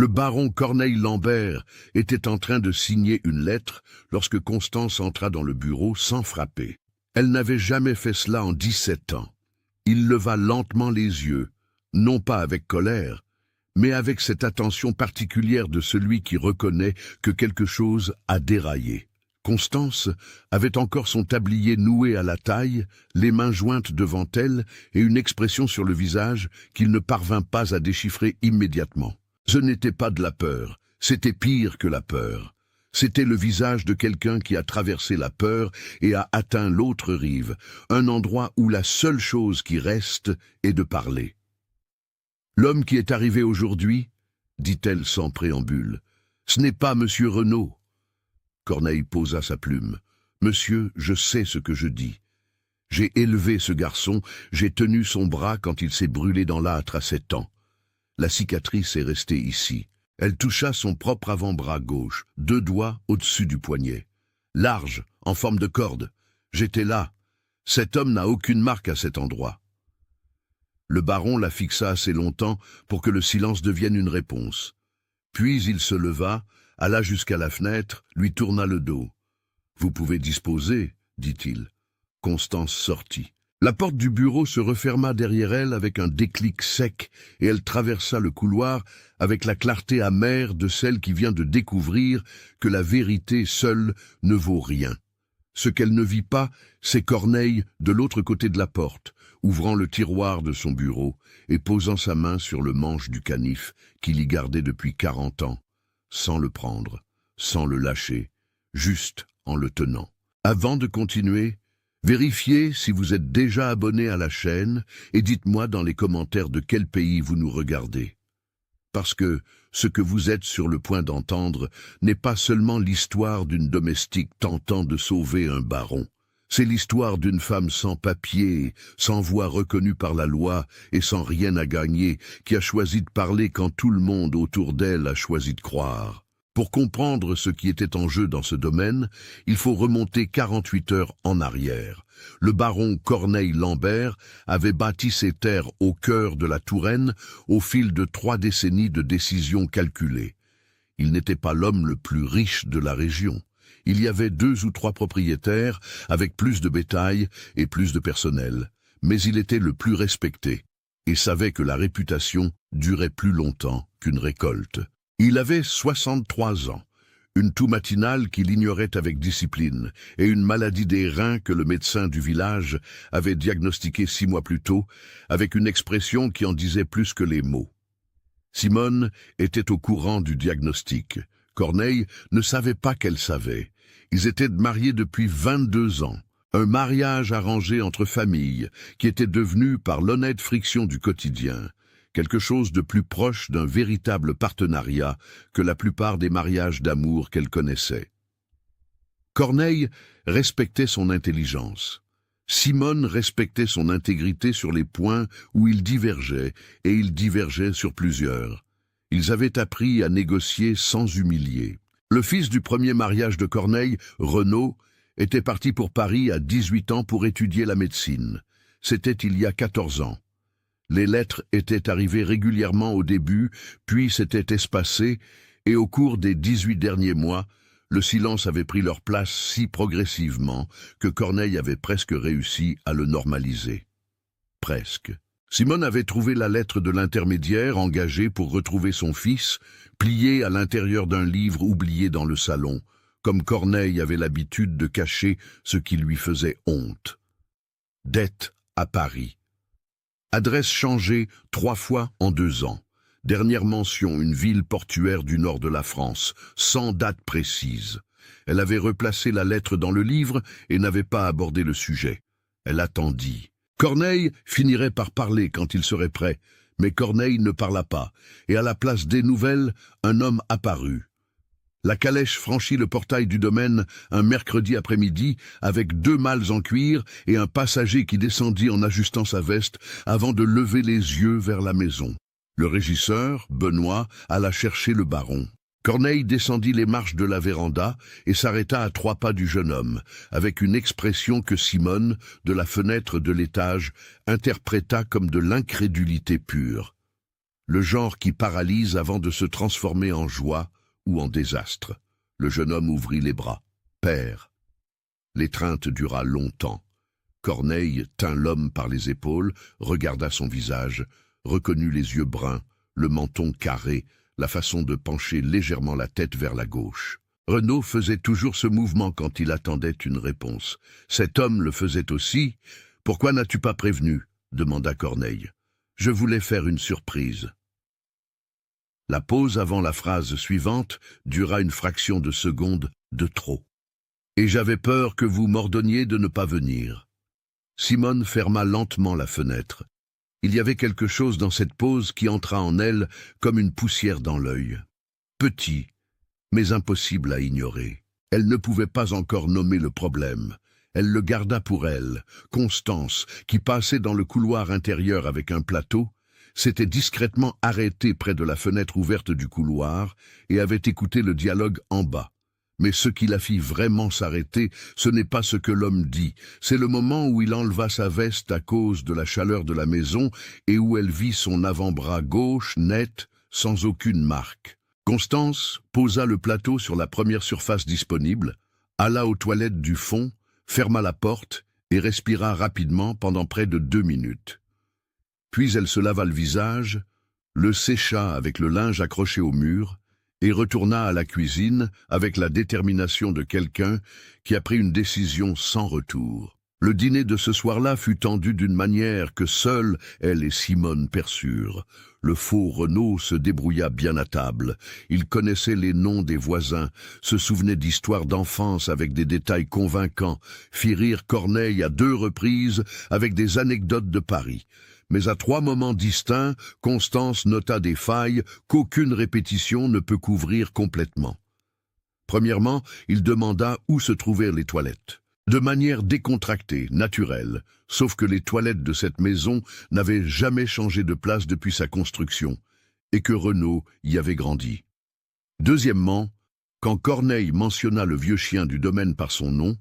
Le baron Corneille Lambert était en train de signer une lettre lorsque Constance entra dans le bureau sans frapper. Elle n'avait jamais fait cela en 17 ans. Il leva lentement les yeux, non pas avec colère, mais avec cette attention particulière de celui qui reconnaît que quelque chose a déraillé. Constance avait encore son tablier noué à la taille, les mains jointes devant elle et une expression sur le visage qu'il ne parvint pas à déchiffrer immédiatement. Ce n'était pas de la peur, c'était pire que la peur. C'était le visage de quelqu'un qui a traversé la peur et a atteint l'autre rive, un endroit où la seule chose qui reste est de parler. « L'homme qui est arrivé aujourd'hui, dit-elle sans préambule, ce n'est pas Monsieur Renaud. » Corneille posa sa plume. « Monsieur, je sais ce que je dis. J'ai élevé ce garçon, j'ai tenu son bras quand il s'est brûlé dans l'âtre à 7 ans. La cicatrice est restée ici. » Elle toucha son propre avant-bras gauche, 2 doigts au-dessus du poignet. Large, en forme de corde. J'étais là. Cet homme n'a aucune marque à cet endroit. Le baron la fixa assez longtemps pour que le silence devienne une réponse. Puis il se leva, alla jusqu'à la fenêtre, lui tourna le dos. « Vous pouvez disposer, dit-il. » Constance sortit. La porte du bureau se referma derrière elle avec un déclic sec et elle traversa le couloir avec la clarté amère de celle qui vient de découvrir que la vérité seule ne vaut rien. Ce qu'elle ne vit pas, c'est Corneille de l'autre côté de la porte, ouvrant le tiroir de son bureau et posant sa main sur le manche du canif qu'il y gardait depuis 40 ans, sans le prendre, sans le lâcher, juste en le tenant. Avant de continuer, vérifiez si vous êtes déjà abonné à la chaîne et dites-moi dans les commentaires de quel pays vous nous regardez. Parce que ce que vous êtes sur le point d'entendre n'est pas seulement l'histoire d'une domestique tentant de sauver un baron. C'est l'histoire d'une femme sans papier, sans voix reconnue par la loi et sans rien à gagner, qui a choisi de parler quand tout le monde autour d'elle a choisi de croire. Pour comprendre ce qui était en jeu dans ce domaine, il faut remonter 48 heures en arrière. Le baron Corneille Lambert avait bâti ses terres au cœur de la Touraine au fil de 3 décennies de décisions calculées. Il n'était pas l'homme le plus riche de la région. Il y avait 2 ou 3 propriétaires avec plus de bétail et plus de personnel, mais il était le plus respecté et savait que la réputation durait plus longtemps qu'une récolte. Il avait 63 ans, une toux matinale qu'il ignorait avec discipline et une maladie des reins que le médecin du village avait diagnostiquée 6 mois plus tôt avec une expression qui en disait plus que les mots. Simone était au courant du diagnostic. Corneille ne savait pas qu'elle savait. Ils étaient mariés depuis 22 ans. Un mariage arrangé entre familles qui était devenu par l'honnête friction du quotidien quelque chose de plus proche d'un véritable partenariat que la plupart des mariages d'amour qu'elle connaissait. Corneille respectait son intelligence. Simone respectait son intégrité sur les points où ils divergeaient, et ils divergeaient sur plusieurs. Ils avaient appris à négocier sans humilier. Le fils du premier mariage de Corneille, Renaud, était parti pour Paris à 18 ans pour étudier la médecine. C'était il y a 14 ans. Les lettres étaient arrivées régulièrement au début, puis s'étaient espacées, et au cours des 18 derniers mois, le silence avait pris leur place si progressivement que Corneille avait presque réussi à le normaliser. Presque. Simone avait trouvé la lettre de l'intermédiaire engagée pour retrouver son fils, pliée à l'intérieur d'un livre oublié dans le salon, comme Corneille avait l'habitude de cacher ce qui lui faisait honte. Dette à Paris. Adresse changée 3 fois en 2 ans. Dernière mention, une ville portuaire du nord de la France, sans date précise. Elle avait replacé la lettre dans le livre et n'avait pas abordé le sujet. Elle attendit. Corneille finirait par parler quand il serait prêt, mais Corneille ne parla pas, et à la place des nouvelles, un homme apparut. La calèche franchit le portail du domaine un mercredi après-midi avec 2 malles en cuir et un passager qui descendit en ajustant sa veste avant de lever les yeux vers la maison. Le régisseur, Benoît, alla chercher le baron. Corneille descendit les marches de la véranda et s'arrêta à 3 pas du jeune homme, avec une expression que Simone, de la fenêtre de l'étage, interpréta comme de l'incrédulité pure. le genre qui paralyse avant de se transformer en joie ou en désastre. Le jeune homme ouvrit les bras. « Père !» L'étreinte dura longtemps. Corneille tint l'homme par les épaules, regarda son visage, reconnut les yeux bruns, le menton carré, la façon de pencher légèrement la tête vers la gauche. Renaud faisait toujours ce mouvement quand il attendait une réponse. Cet homme le faisait aussi. « Pourquoi n'as-tu pas prévenu ?» demanda Corneille. « Je voulais faire une surprise. » La pause avant la phrase suivante dura une fraction de seconde de trop. « Et j'avais peur que vous m'ordonniez de ne pas venir. » Simone ferma lentement la fenêtre. Il y avait quelque chose dans cette pause qui entra en elle comme une poussière dans l'œil. Petit, mais impossible à ignorer. Elle ne pouvait pas encore nommer le problème. Elle le garda pour elle. Constance, qui passait dans le couloir intérieur avec un plateau, s'était discrètement arrêtée près de la fenêtre ouverte du couloir et avait écouté le dialogue en bas. Mais ce qui la fit vraiment s'arrêter, ce n'est pas ce que l'homme dit, c'est le moment où il enleva sa veste à cause de la chaleur de la maison et où elle vit son avant-bras gauche net, sans aucune marque. Constance posa le plateau sur la première surface disponible, alla aux toilettes du fond, ferma la porte et respira rapidement pendant près de 2 minutes. Puis elle se lava le visage, le sécha avec le linge accroché au mur et retourna à la cuisine avec la détermination de quelqu'un qui a pris une décision sans retour. Le dîner de ce soir-là fut tendu d'une manière que seules elle et Simone perçurent. Le faux Renaud se débrouilla bien à table. Il connaissait les noms des voisins, se souvenait d'histoires d'enfance avec des détails convaincants, fit rire Corneille à 2 reprises avec des anecdotes de Paris. Mais à 3 moments distincts, Constance nota des failles qu'aucune répétition ne peut couvrir complètement. Premièrement, il demanda où se trouvaient les toilettes. De manière décontractée, naturelle, sauf que les toilettes de cette maison n'avaient jamais changé de place depuis sa construction, et que Renaud y avait grandi. Deuxièmement, quand Corneille mentionna le vieux chien du domaine par son nom,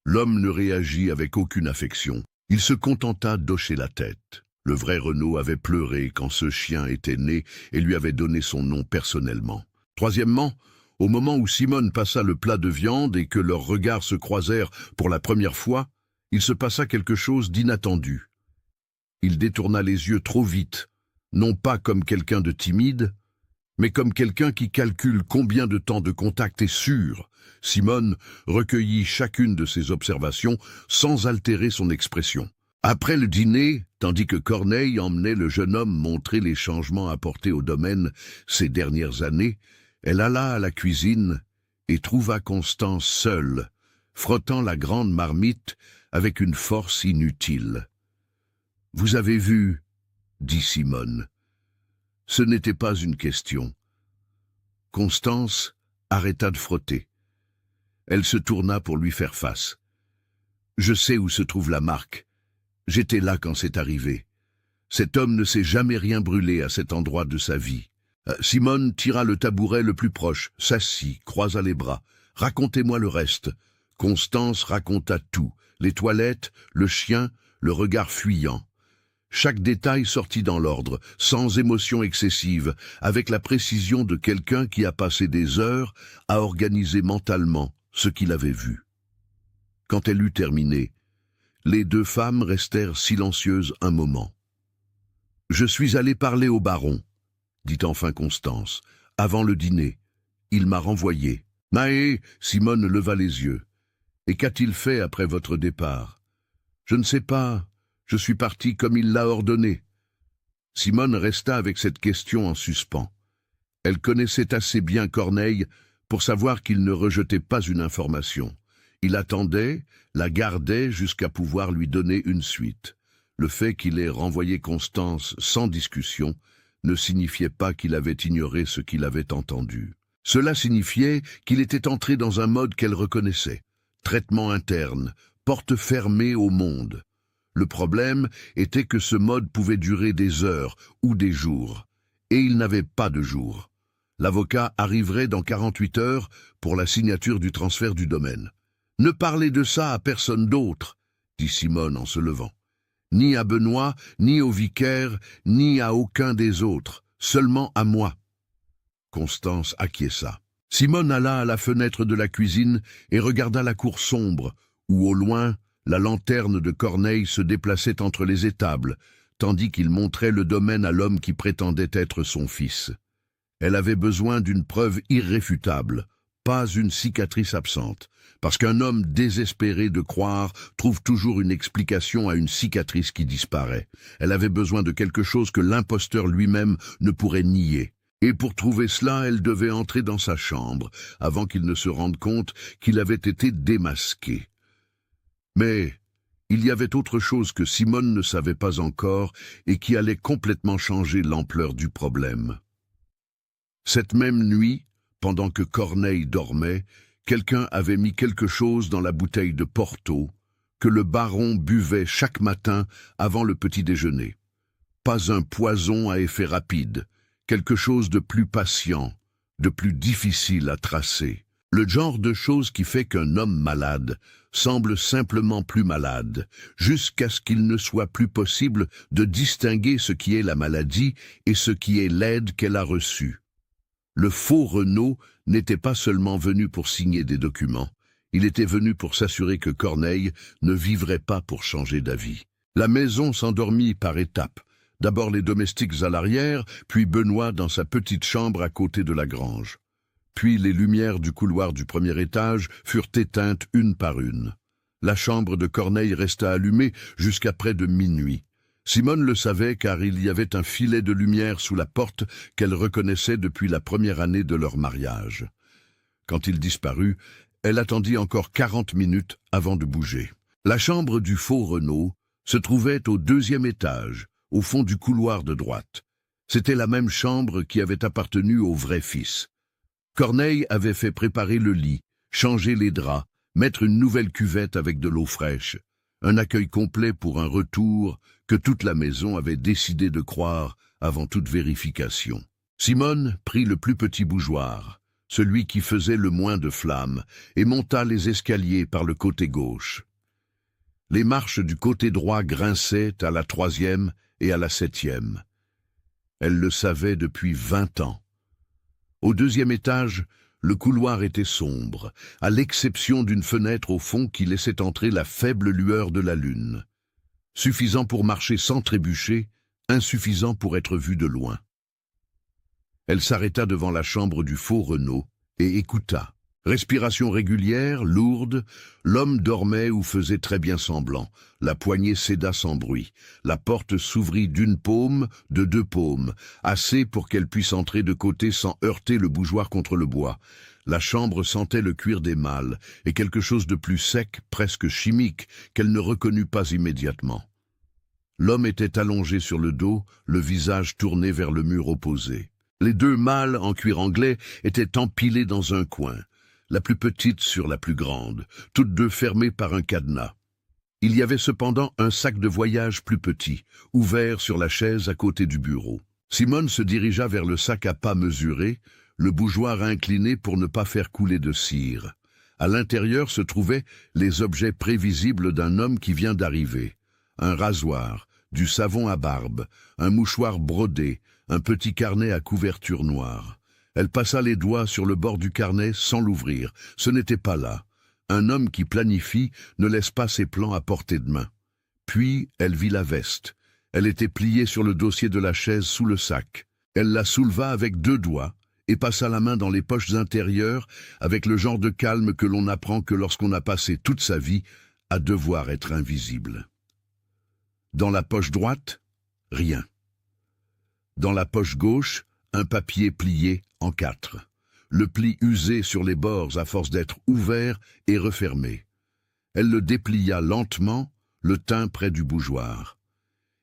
l'homme ne réagit avec aucune affection. Il se contenta d'hocher la tête. Le vrai Renaud avait pleuré quand ce chien était né et lui avait donné son nom personnellement. Troisièmement, au moment où Simone passa le plat de viande et que leurs regards se croisèrent pour la première fois, il se passa quelque chose d'inattendu. Il détourna les yeux trop vite, non pas comme quelqu'un de timide, mais comme quelqu'un qui calcule combien de temps de contact est sûr. Simone recueillit chacune de ses observations sans altérer son expression. Après le dîner, tandis que Corneille emmenait le jeune homme montrer les changements apportés au domaine ces dernières années, elle alla à la cuisine et trouva Constance seule, frottant la grande marmite avec une force inutile. « Vous avez vu ?» dit Simone. Ce n'était pas une question. Constance arrêta de frotter. Elle se tourna pour lui faire face. « Je sais où se trouve la marque. J'étais là quand c'est arrivé. Cet homme ne s'est jamais rien brûlé à cet endroit de sa vie. » Simone tira le tabouret le plus proche, s'assit, croisa les bras. « Racontez-moi le reste. » Constance raconta tout. Les toilettes, le chien, le regard fuyant. Chaque détail sortit dans l'ordre, sans émotion excessive, avec la précision de quelqu'un qui a passé des heures à organiser mentalement ce qu'il avait vu. Quand elle eut terminé, les 2 femmes restèrent silencieuses un moment. « Je suis allé parler au baron, » dit enfin Constance. « Avant le dîner, il m'a renvoyé. »« Maë !» Simone leva les yeux. « Et qu'a-t-il fait après votre départ ?»« Je ne sais pas. Je suis parti comme il l'a ordonné. » Simone resta avec cette question en suspens. Elle connaissait assez bien Corneille pour savoir qu'il ne rejetait pas une information. Il attendait, la gardait jusqu'à pouvoir lui donner une suite. Le fait qu'il ait renvoyé Constance sans discussion ne signifiait pas qu'il avait ignoré ce qu'il avait entendu. Cela signifiait qu'il était entré dans un mode qu'elle reconnaissait. Traitement interne, porte fermée au monde. Le problème était que ce mode pouvait durer des heures ou des jours. Et il n'avait pas de jour. L'avocat arriverait dans 48 heures pour la signature du transfert du domaine. « Ne parlez de ça à personne d'autre, » dit Simone en se levant. « Ni à Benoît, ni au vicaire, ni à aucun des autres. seulement à moi. Constance acquiesça. Simone alla à la fenêtre de la cuisine et regarda la cour sombre, où au loin, la lanterne de Corneille se déplaçait entre les étables, tandis qu'il montrait le domaine à l'homme qui prétendait être son fils. Elle avait besoin d'une preuve irréfutable, pas une cicatrice absente, parce qu'un homme désespéré de croire trouve toujours une explication à une cicatrice qui disparaît. Elle avait besoin de quelque chose que l'imposteur lui-même ne pourrait nier. Et pour trouver cela, elle devait entrer dans sa chambre, avant qu'il ne se rende compte qu'il avait été démasqué. Mais il y avait autre chose que Simone ne savait pas encore et qui allait complètement changer l'ampleur du problème. Cette même nuit, pendant que Corneille dormait, quelqu'un avait mis quelque chose dans la bouteille de Porto que le baron buvait chaque matin avant le petit déjeuner. Pas un poison à effet rapide, quelque chose de plus patient, de plus difficile à tracer. Le genre de chose qui fait qu'un homme malade semble simplement plus malade, jusqu'à ce qu'il ne soit plus possible de distinguer ce qui est la maladie et ce qui est l'aide qu'elle a reçue. Le faux Renaud n'était pas seulement venu pour signer des documents, il était venu pour s'assurer que Corneille ne vivrait pas pour changer d'avis. La maison s'endormit par étapes. D'abord les domestiques à l'arrière, puis Benoît dans sa petite chambre à côté de la grange. Puis les lumières du couloir du premier étage furent éteintes une par une. La chambre de Corneille resta allumée jusqu'à près de minuit. Simone le savait car il y avait un filet de lumière sous la porte qu'elle reconnaissait depuis la première année de leur mariage. Quand il disparut, elle attendit encore 40 minutes avant de bouger. La chambre du faux Renaud se trouvait au deuxième étage, au fond du couloir de droite. C'était la même chambre qui avait appartenu au vrai fils. Corneille avait fait préparer le lit, changer les draps, mettre une nouvelle cuvette avec de l'eau fraîche. Un accueil complet pour un retour que toute la maison avait décidé de croire avant toute vérification. Simone prit le plus petit bougeoir, celui qui faisait le moins de flammes, et monta les escaliers par le côté gauche. Les marches du côté droit grinçaient à la 3e et à la 7e. Elle le savait depuis 20 ans. Au deuxième étage, le couloir était sombre, à l'exception d'une fenêtre au fond qui laissait entrer la faible lueur de la lune. Suffisant pour marcher sans trébucher, insuffisant pour être vu de loin. Elle s'arrêta devant la chambre du faux Renaud et écouta. Respiration régulière, lourde, l'homme dormait ou faisait très bien semblant. La poignée céda sans bruit. La porte s'ouvrit d'une paume, de 2 paumes, assez pour qu'elle puisse entrer de côté sans heurter le bougeoir contre le bois. La chambre sentait le cuir des mâles et quelque chose de plus sec, presque chimique, qu'elle ne reconnut pas immédiatement. L'homme était allongé sur le dos, le visage tourné vers le mur opposé. Les 2 mâles en cuir anglais étaient empilés dans un coin, la plus petite sur la plus grande, toutes 2 fermées par un cadenas. Il y avait cependant un sac de voyage plus petit, ouvert sur la chaise à côté du bureau. Simone se dirigea vers le sac à pas mesurés, le bougeoir incliné pour ne pas faire couler de cire. À l'intérieur se trouvaient les objets prévisibles d'un homme qui vient d'arriver. Un rasoir, du savon à barbe, un mouchoir brodé, un petit carnet à couverture noire. Elle passa les doigts sur le bord du carnet sans l'ouvrir. Ce n'était pas là. Un homme qui planifie ne laisse pas ses plans à portée de main. Puis elle vit la veste. Elle était pliée sur le dossier de la chaise sous le sac. Elle la souleva avec 2 doigts et passa la main dans les poches intérieures avec le genre de calme que l'on apprend que lorsqu'on a passé toute sa vie à devoir être invisible. Dans la poche droite, rien. Dans la poche gauche, un papier plié en 4. Le pli usé sur les bords à force d'être ouvert et refermé. Elle le déplia lentement, le tint près du bougeoir.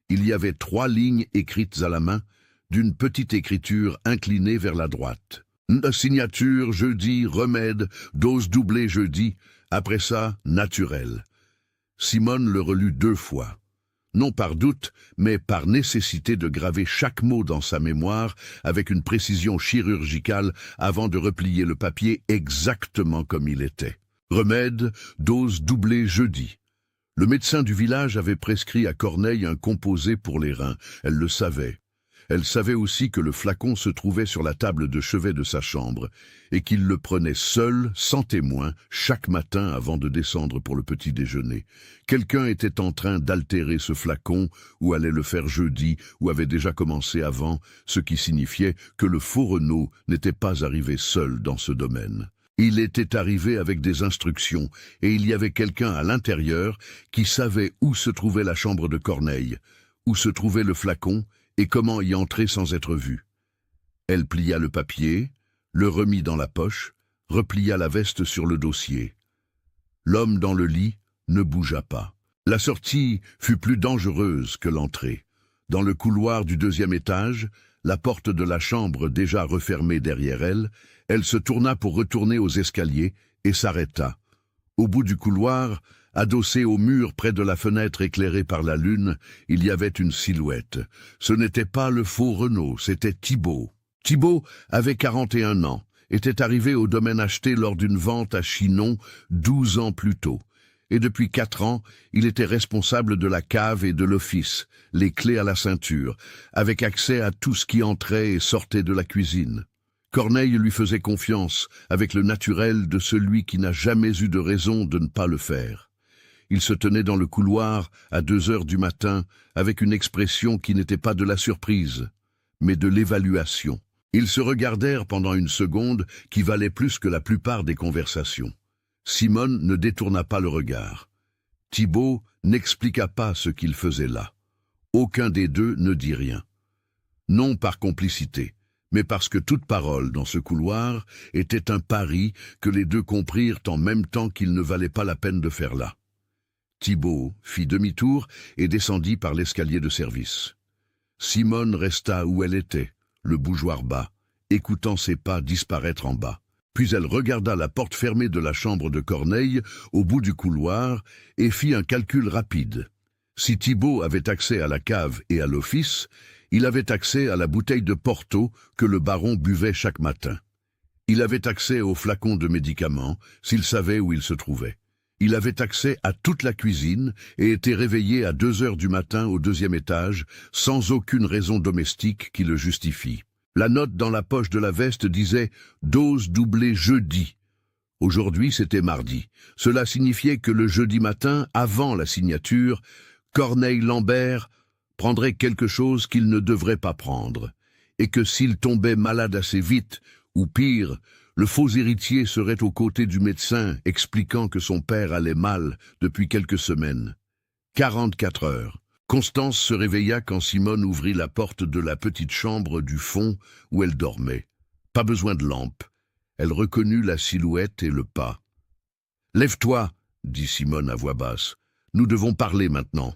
Il y avait 3 lignes écrites à la main, d'une petite écriture inclinée vers la droite. Signature jeudi, remède, dose doublée jeudi, après ça, naturel. Simone le relut 2 fois. Non par doute, mais par nécessité de graver chaque mot dans sa mémoire avec une précision chirurgicale avant de replier le papier exactement comme il était. Remède, dose doublée jeudi. Le médecin du village avait prescrit à Corneille un composé pour les reins, elle le savait. Elle savait aussi que le flacon se trouvait sur la table de chevet de sa chambre et qu'il le prenait seul, sans témoin, chaque matin avant de descendre pour le petit déjeuner. Quelqu'un était en train d'altérer ce flacon, ou allait le faire jeudi, ou avait déjà commencé avant, ce qui signifiait que le faux Renaud n'était pas arrivé seul dans ce domaine. Il était arrivé avec des instructions, et il y avait quelqu'un à l'intérieur qui savait où se trouvait la chambre de Corneille, où se trouvait le flacon, et comment y entrer sans être vu. Elle plia le papier, le remit dans la poche, replia la veste sur le dossier. L'homme dans le lit ne bougea pas. La sortie fut plus dangereuse que l'entrée. Dans le couloir du deuxième étage, la porte de la chambre déjà refermée derrière elle, elle se tourna pour retourner aux escaliers et s'arrêta. Au bout du couloir, adossé au mur près de la fenêtre éclairée par la lune, il y avait une silhouette. Ce n'était pas le faux Renaud, c'était Thibault. Thibault avait 41 ans, était arrivé au domaine acheté lors d'une vente à Chinon 12 ans plus tôt. Et depuis 4 ans, il était responsable de la cave et de l'office, les clés à la ceinture, avec accès à tout ce qui entrait et sortait de la cuisine. Corneille lui faisait confiance, avec le naturel de celui qui n'a jamais eu de raison de ne pas le faire. Il se tenait dans le couloir à 2 heures du matin avec une expression qui n'était pas de la surprise, mais de l'évaluation. Ils se regardèrent pendant une seconde qui valait plus que la plupart des conversations. Simone ne détourna pas le regard. Thibault n'expliqua pas ce qu'il faisait là. Aucun des deux ne dit rien. Non par complicité, mais parce que toute parole dans ce couloir était un pari que les deux comprirent en même temps qu'il ne valait pas la peine de faire là. Thibault fit demi-tour et descendit par l'escalier de service. Simone resta où elle était, le bougeoir bas, écoutant ses pas disparaître en bas. Puis elle regarda la porte fermée de la chambre de Corneille au bout du couloir et fit un calcul rapide. Si Thibault avait accès à la cave et à l'office, il avait accès à la bouteille de Porto que le baron buvait chaque matin. Il avait accès au flacon de médicaments s'il savait où il se trouvait. Il avait accès à toute la cuisine et était réveillé à 2 heures du matin au 2e étage, sans aucune raison domestique qui le justifie. La note dans la poche de la veste disait « dose doublée jeudi ». Aujourd'hui, c'était mardi. Cela signifiait que le jeudi matin, avant la signature, Corneille Lambert prendrait quelque chose qu'il ne devrait pas prendre, et que s'il tombait malade assez vite, ou pire, le faux héritier serait aux côtés du médecin expliquant que son père allait mal depuis quelques semaines. 44 heures. Constance se réveilla quand Simone ouvrit la porte de la petite chambre du fond où elle dormait. Pas besoin de lampe. Elle reconnut la silhouette et le pas. « Lève-toi » dit Simone à voix basse. « Nous devons parler maintenant. »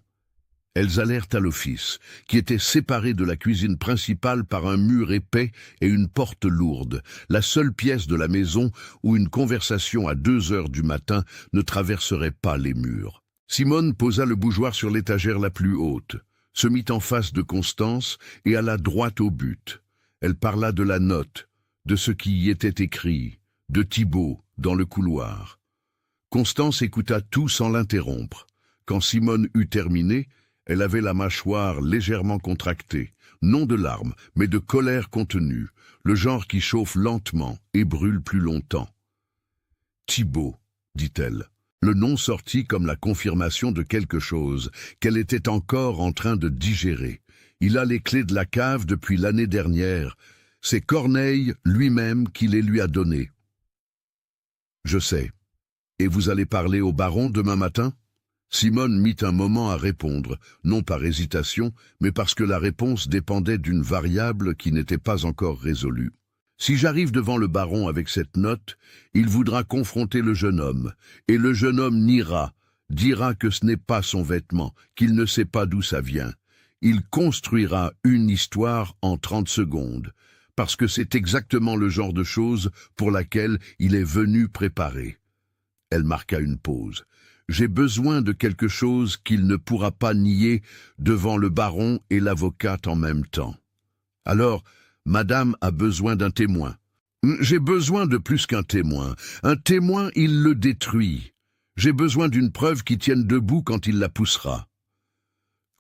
Elles allèrent à l'office, qui était séparé de la cuisine principale par un mur épais et une porte lourde, la seule pièce de la maison où une conversation à 2 heures du matin ne traverserait pas les murs. Simone posa le bougeoir sur l'étagère la plus haute, se mit en face de Constance et alla droit au but. Elle parla de la note, de ce qui y était écrit, de Thibault dans le couloir. Constance écouta tout sans l'interrompre. Quand Simone eut terminé, elle avait la mâchoire légèrement contractée, non de larmes, mais de colère contenue, le genre qui chauffe lentement et brûle plus longtemps. « Thibault », dit-elle. Le nom sortit comme la confirmation de quelque chose qu'elle était encore en train de digérer. Il a les clés de la cave depuis l'année dernière. C'est Corneille lui-même qui les lui a données. « Je sais. Et vous allez parler au baron demain matin ?» Simone mit un moment à répondre, non par hésitation, mais parce que la réponse dépendait d'une variable qui n'était pas encore résolue. Si j'arrive devant le baron avec cette note, il voudra confronter le jeune homme, et le jeune homme niera, dira que ce n'est pas son vêtement, qu'il ne sait pas d'où ça vient. Il construira une histoire en 30 secondes, parce que c'est exactement le genre de chose pour laquelle il est venu préparer. Elle marqua une pause. J'ai besoin de quelque chose qu'il ne pourra pas nier devant le baron et l'avocate en même temps. Alors, madame a besoin d'un témoin. J'ai besoin de plus qu'un témoin. Un témoin, il le détruit. J'ai besoin d'une preuve qui tienne debout quand il la poussera.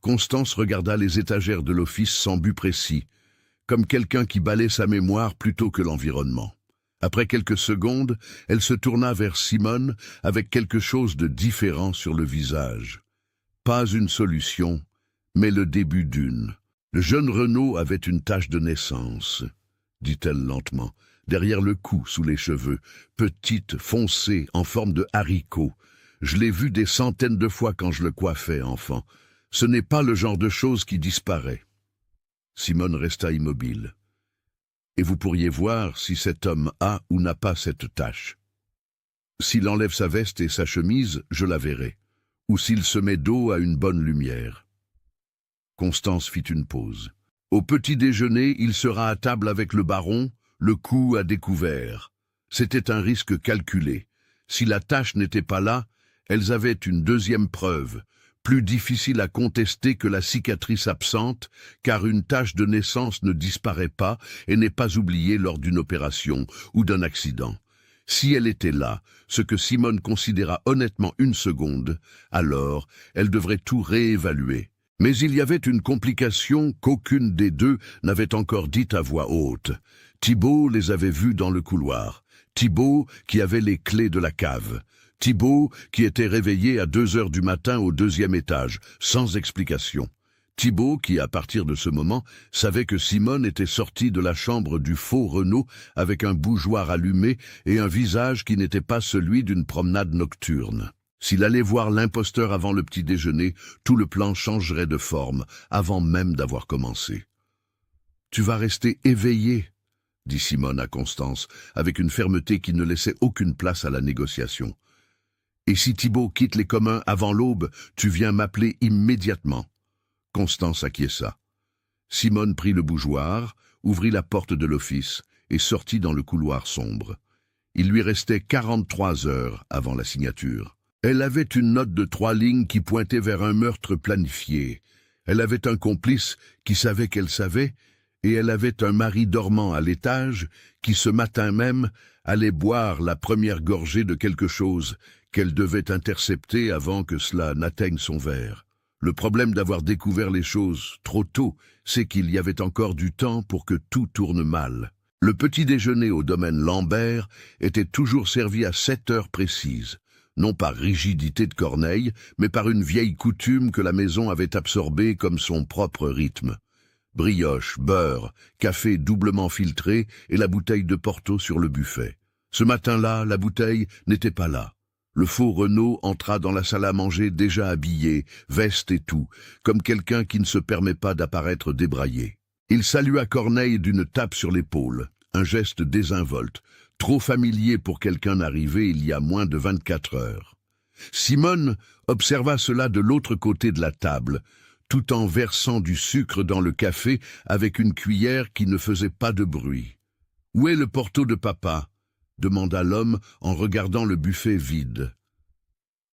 Constance regarda les étagères de l'office sans but précis. comme quelqu'un qui balaie sa mémoire plutôt que l'environnement. Après quelques secondes, elle se tourna vers Simone avec quelque chose de différent sur le visage. Pas une solution, mais le début d'une. Le jeune Renaud avait une tache de naissance, dit-elle lentement, derrière le cou, sous les cheveux, petite, foncée, en forme de haricot. Je l'ai vu des centaines de fois quand je le coiffais, enfant. Ce n'est pas le genre de chose qui disparaît. Simone resta immobile. Et vous pourriez voir si cet homme a ou n'a pas cette tache. S'il enlève sa veste et sa chemise, je la verrai. Ou s'il se met dos à une bonne lumière. Constance fit une pause. Au petit déjeuner, il sera à table avec le baron, le cou à découvert. C'était un risque calculé. Si la tache n'était pas là, elles avaient une deuxième preuve, plus difficile à contester que la cicatrice absente, car une tache de naissance ne disparaît pas et n'est pas oubliée lors d'une opération ou d'un accident. Si elle était là, ce que Simone considéra honnêtement une seconde, alors elle devrait tout réévaluer. Mais il y avait une complication qu'aucune des deux n'avait encore dite à voix haute. Thibault les avait vus dans le couloir. Thibault qui avait les clés de la cave. Thibault qui était réveillé à 2 heures du matin au 2e étage, sans explication. Thibault qui, à partir de ce moment, savait que Simone était sortie de la chambre du faux Renaud avec un bougeoir allumé et un visage qui n'était pas celui d'une promenade nocturne. S'il allait voir l'imposteur avant le petit déjeuner, tout le plan changerait de forme, avant même d'avoir commencé. « Tu vas rester éveillé », dit Simone à Constance, avec une fermeté qui ne laissait aucune place à la négociation. « Et si Thibault quitte les communs avant l'aube, tu viens m'appeler immédiatement. » Constance acquiesça. Simone prit le bougeoir, ouvrit la porte de l'office et sortit dans le couloir sombre. Il lui restait 43 heures avant la signature. Elle avait une note de 3 lignes qui pointait vers un meurtre planifié. Elle avait un complice qui savait qu'elle savait, et elle avait un mari dormant à l'étage qui, ce matin même, allait boire la première gorgée de quelque chose qu'elle devait intercepter avant que cela n'atteigne son verre. Le problème d'avoir découvert les choses trop tôt, c'est qu'il y avait encore du temps pour que tout tourne mal. Le petit déjeuner au domaine Lambert était toujours servi à 7 heures précises, non par rigidité de Corneille, mais par une vieille coutume que la maison avait absorbée comme son propre rythme. Brioche, beurre, café doublement filtré et la bouteille de Porto sur le buffet. Ce matin-là, la bouteille n'était pas là. Le faux Renaud entra dans la salle à manger déjà habillé, veste et tout, comme quelqu'un qui ne se permet pas d'apparaître débraillé. Il salua Corneille d'une tape sur l'épaule, un geste désinvolte, trop familier pour quelqu'un arrivé il y a moins de 24 heures. Simone observa cela de l'autre côté de la table, tout en versant du sucre dans le café avec une cuillère qui ne faisait pas de bruit. « Où est le Porto de papa ?» demanda l'homme en regardant le buffet vide.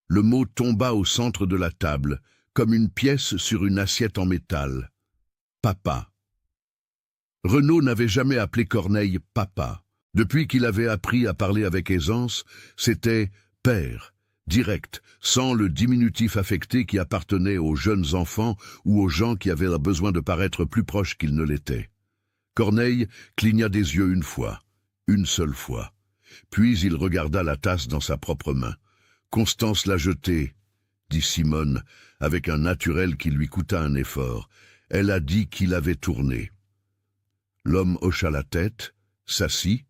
Le mot tomba au centre de la table, comme une pièce sur une assiette en métal. Papa. Renaud n'avait jamais appelé Corneille papa. Depuis qu'il avait appris à parler avec aisance, c'était père, direct, sans le diminutif affecté qui appartenait aux jeunes enfants ou aux gens qui avaient besoin de paraître plus proches qu'ils ne l'étaient. Corneille cligna des yeux une seule fois. Puis il regarda la tasse dans sa propre main. « Constance l'a jetée, » dit Simone, avec un naturel qui lui coûta un effort. « Elle a dit qu'il avait tourné. » L'homme hocha la tête, s'assit,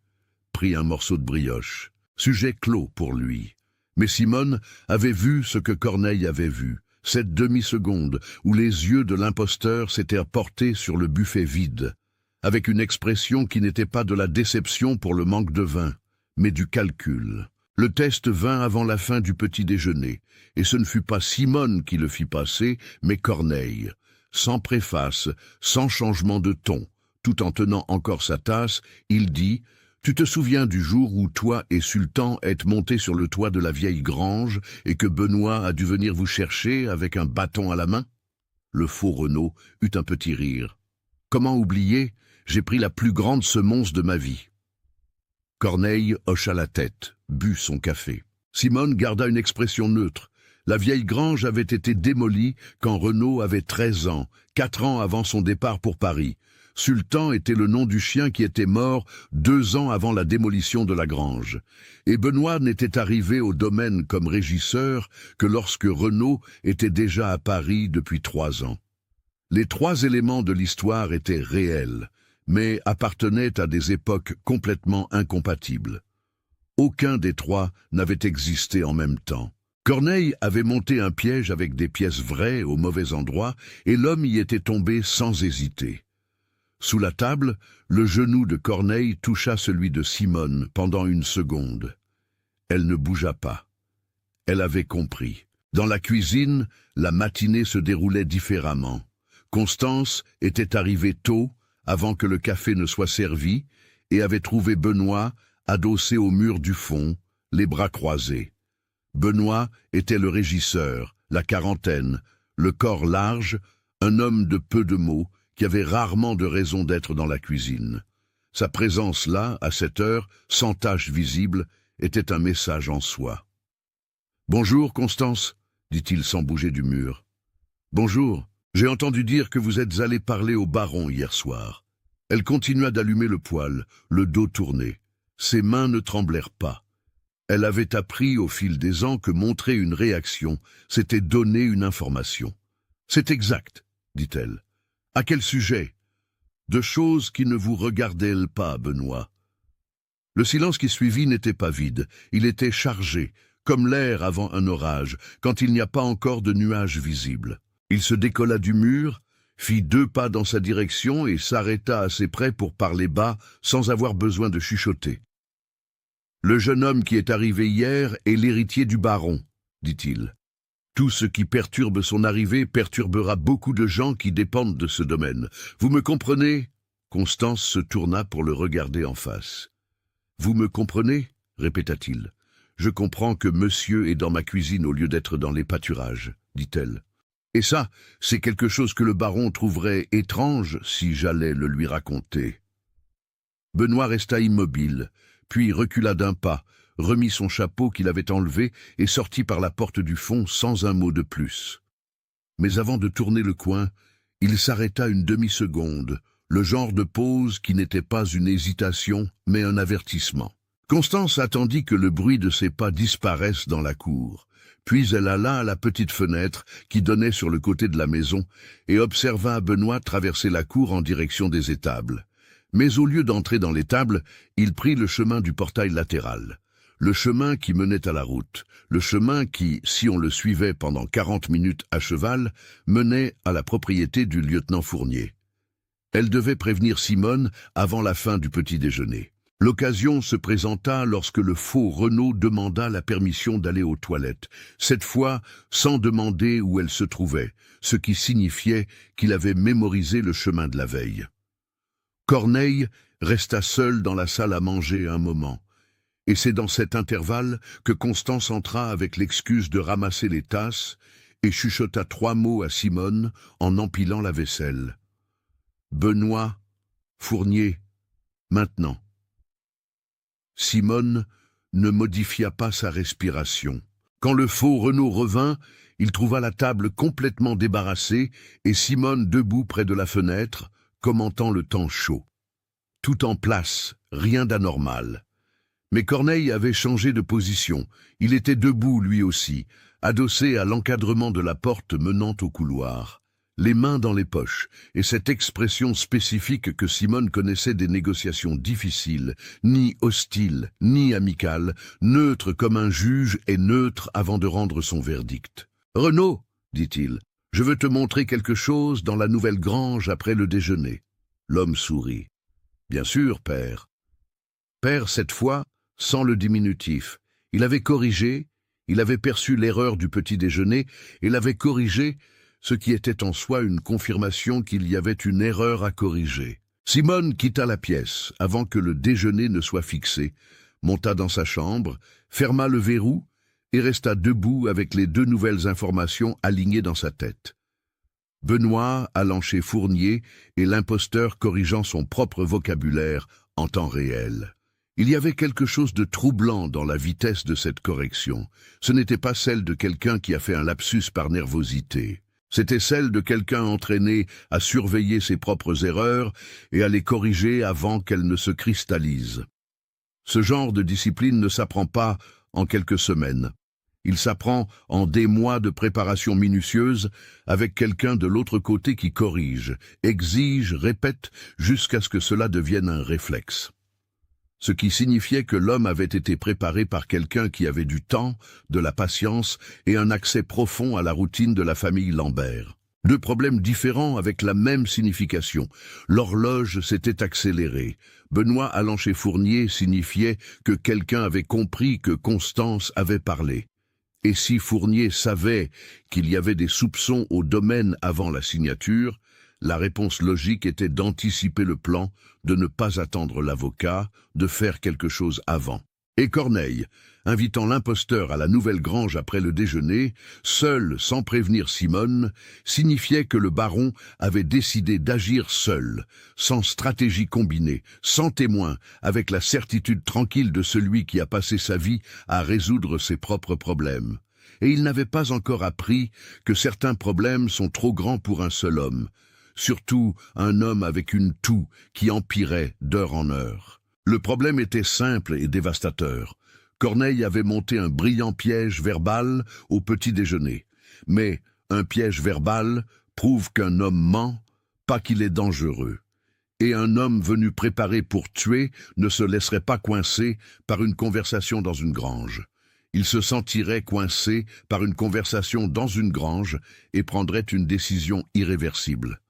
prit un morceau de brioche. Sujet clos pour lui. Mais Simone avait vu ce que Corneille avait vu, cette demi-seconde où les yeux de l'imposteur s'étaient portés sur le buffet vide, avec une expression qui n'était pas de la déception pour le manque de vin, mais du calcul. Le test vint avant la fin du petit déjeuner, et ce ne fut pas Simone qui le fit passer, mais Corneille. Sans préface, sans changement de ton, tout en tenant encore sa tasse, il dit « Tu te souviens du jour où toi et Sultan êtes montés sur le toit de la vieille grange et que Benoît a dû venir vous chercher avec un bâton à la main ?» Le faux Renaud eut un petit rire. « Comment oublier ? J'ai pris la plus grande semonce de ma vie. » Corneille hocha la tête, but son café. Simone garda une expression neutre. La vieille grange avait été démolie quand Renaud avait 13 ans, 4 ans avant son départ pour Paris. Sultan était le nom du chien qui était mort 2 ans avant la démolition de la grange. Et Benoît n'était arrivé au domaine comme régisseur que lorsque Renaud était déjà à Paris depuis 3 ans. Les 3 éléments de l'histoire étaient réels, mais appartenaient à des époques complètement incompatibles. Aucun des 3 n'avait existé en même temps. Corneille avait monté un piège avec des pièces vraies au mauvais endroit, et l'homme y était tombé sans hésiter. Sous la table, le genou de Corneille toucha celui de Simone pendant 1 seconde. Elle ne bougea pas. Elle avait compris. Dans la cuisine, la matinée se déroulait différemment. Constance était arrivée tôt, avant que le café ne soit servi, et avait trouvé Benoît adossé au mur du fond, les bras croisés. Benoît était le régisseur, la quarantaine, le corps large, un homme de peu de mots, qui avait rarement de raison d'être dans la cuisine. Sa présence là, à cette heure, sans tache visible, était un message en soi. « Bonjour, Constance, » dit-il sans bouger du mur. « Bonjour, j'ai entendu dire que vous êtes allé parler au baron hier soir. » Elle continua d'allumer le poêle, le dos tourné. Ses mains ne tremblèrent pas. Elle avait appris au fil des ans que montrer une réaction, c'était donner une information. « C'est exact, » dit-elle. « À quel sujet ? De choses qui ne vous regardaient pas, Benoît. » Le silence qui suivit n'était pas vide, il était chargé, comme l'air avant un orage, quand il n'y a pas encore de nuages visibles. Il se décolla du mur, fit 2 pas dans sa direction et s'arrêta assez près pour parler bas, sans avoir besoin de chuchoter. « Le jeune homme qui est arrivé hier est l'héritier du baron, » dit-il. « Tout ce qui perturbe son arrivée perturbera beaucoup de gens qui dépendent de ce domaine. Vous me comprenez ?» Constance se tourna pour le regarder en face. « Vous me comprenez ?» répéta-t-il. « Je comprends que monsieur est dans ma cuisine au lieu d'être dans les pâturages, » dit-elle. « Et ça, c'est quelque chose que le baron trouverait étrange si j'allais le lui raconter. » Benoît resta immobile, puis recula d'1 pas, remit son chapeau qu'il avait enlevé et sortit par la porte du fond sans un mot de plus. Mais avant de tourner le coin, il s'arrêta 1 demi-seconde, le genre de pause qui n'était pas une hésitation, mais un avertissement. Constance attendit que le bruit de ses pas disparaisse dans la cour. Puis elle alla à la petite fenêtre qui donnait sur le côté de la maison et observa Benoît traverser la cour en direction des étables. Mais au lieu d'entrer dans l'étable, il prit le chemin du portail latéral. Le chemin qui menait à la route, le chemin qui, si on le suivait pendant 40 minutes à cheval, menait à la propriété du lieutenant Fournier. Elle devait prévenir Simone avant la fin du petit déjeuner. L'occasion se présenta lorsque le faux Renaud demanda la permission d'aller aux toilettes, cette fois sans demander où elle se trouvait, ce qui signifiait qu'il avait mémorisé le chemin de la veille. Corneille resta seul dans la salle à manger un moment. Et c'est dans cet intervalle que Constance entra avec l'excuse de ramasser les tasses et chuchota 3 mots à Simone en empilant la vaisselle. Benoît, Fournier, maintenant. Simone ne modifia pas sa respiration. Quand le faux Renaud revint, il trouva la table complètement débarrassée et Simone debout près de la fenêtre, commentant le temps chaud. Tout en place, rien d'anormal. Mais Corneille avait changé de position. Il était debout lui aussi, adossé à l'encadrement de la porte menant au couloir, les mains dans les poches, et cette expression spécifique que Simone connaissait des négociations difficiles, ni hostiles, ni amicales, neutre comme un juge est neutre avant de rendre son verdict. « Renaud, dit-il, je veux te montrer quelque chose dans la nouvelle grange après le déjeuner. » L'homme sourit. « Bien sûr, père. » Père, cette fois, sans le diminutif. Il avait corrigé, il avait perçu l'erreur du petit déjeuner et l'avait corrigé, ce qui était en soi une confirmation qu'il y avait une erreur à corriger. Simone quitta la pièce avant que le déjeuner ne soit fixé, monta dans sa chambre, ferma le verrou et resta debout avec les 2 nouvelles informations alignées dans sa tête. Benoît allant chez Fournier et l'imposteur corrigeant son propre vocabulaire en temps réel. Il y avait quelque chose de troublant dans la vitesse de cette correction. Ce n'était pas celle de quelqu'un qui a fait un lapsus par nervosité. C'était celle de quelqu'un entraîné à surveiller ses propres erreurs et à les corriger avant qu'elles ne se cristallisent. Ce genre de discipline ne s'apprend pas en quelques semaines. Il s'apprend en des mois de préparation minutieuse avec quelqu'un de l'autre côté qui corrige, exige, répète, jusqu'à ce que cela devienne un réflexe. Ce qui signifiait que l'homme avait été préparé par quelqu'un qui avait du temps, de la patience et un accès profond à la routine de la famille Lambert. Deux problèmes différents avec la même signification. L'horloge s'était accélérée. Benoît allant chez Fournier signifiait que quelqu'un avait compris que Constance avait parlé. Et si Fournier savait qu'il y avait des soupçons au domaine avant la signature, la réponse logique était d'anticiper le plan, de ne pas attendre l'avocat, de faire quelque chose avant. Et Corneille, invitant l'imposteur à la nouvelle grange après le déjeuner, seul sans prévenir Simone, signifiait que le baron avait décidé d'agir seul, sans stratégie combinée, sans témoin, avec la certitude tranquille de celui qui a passé sa vie à résoudre ses propres problèmes. Et il n'avait pas encore appris que certains problèmes sont trop grands pour un seul homme, surtout un homme avec une toux qui empirait d'heure en heure. Le problème était simple et dévastateur. Corneille avait monté un brillant piège verbal au petit déjeuner. Mais un piège verbal prouve qu'un homme ment, pas qu'il est dangereux. Et un homme venu préparé pour tuer ne se laisserait pas coincer par une conversation dans une grange. Il se sentirait coincé par une conversation dans une grange et prendrait une décision irréversible.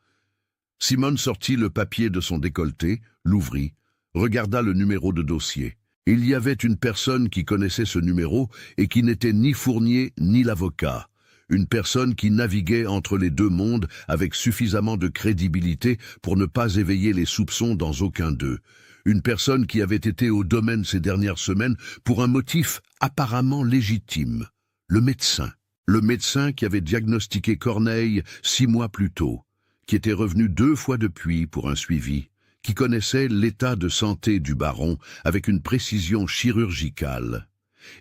Simone sortit le papier de son décolleté, l'ouvrit, regarda le numéro de dossier. Il y avait une personne qui connaissait ce numéro et qui n'était ni Fournier ni l'avocat. Une personne qui naviguait entre les deux mondes avec suffisamment de crédibilité pour ne pas éveiller les soupçons dans aucun d'eux. Une personne qui avait été au domaine ces dernières semaines pour un motif apparemment légitime. Le médecin. Le médecin qui avait diagnostiqué Corneille 6 mois plus tôt, qui était revenu 2 fois depuis pour un suivi, qui connaissait l'état de santé du baron avec une précision chirurgicale,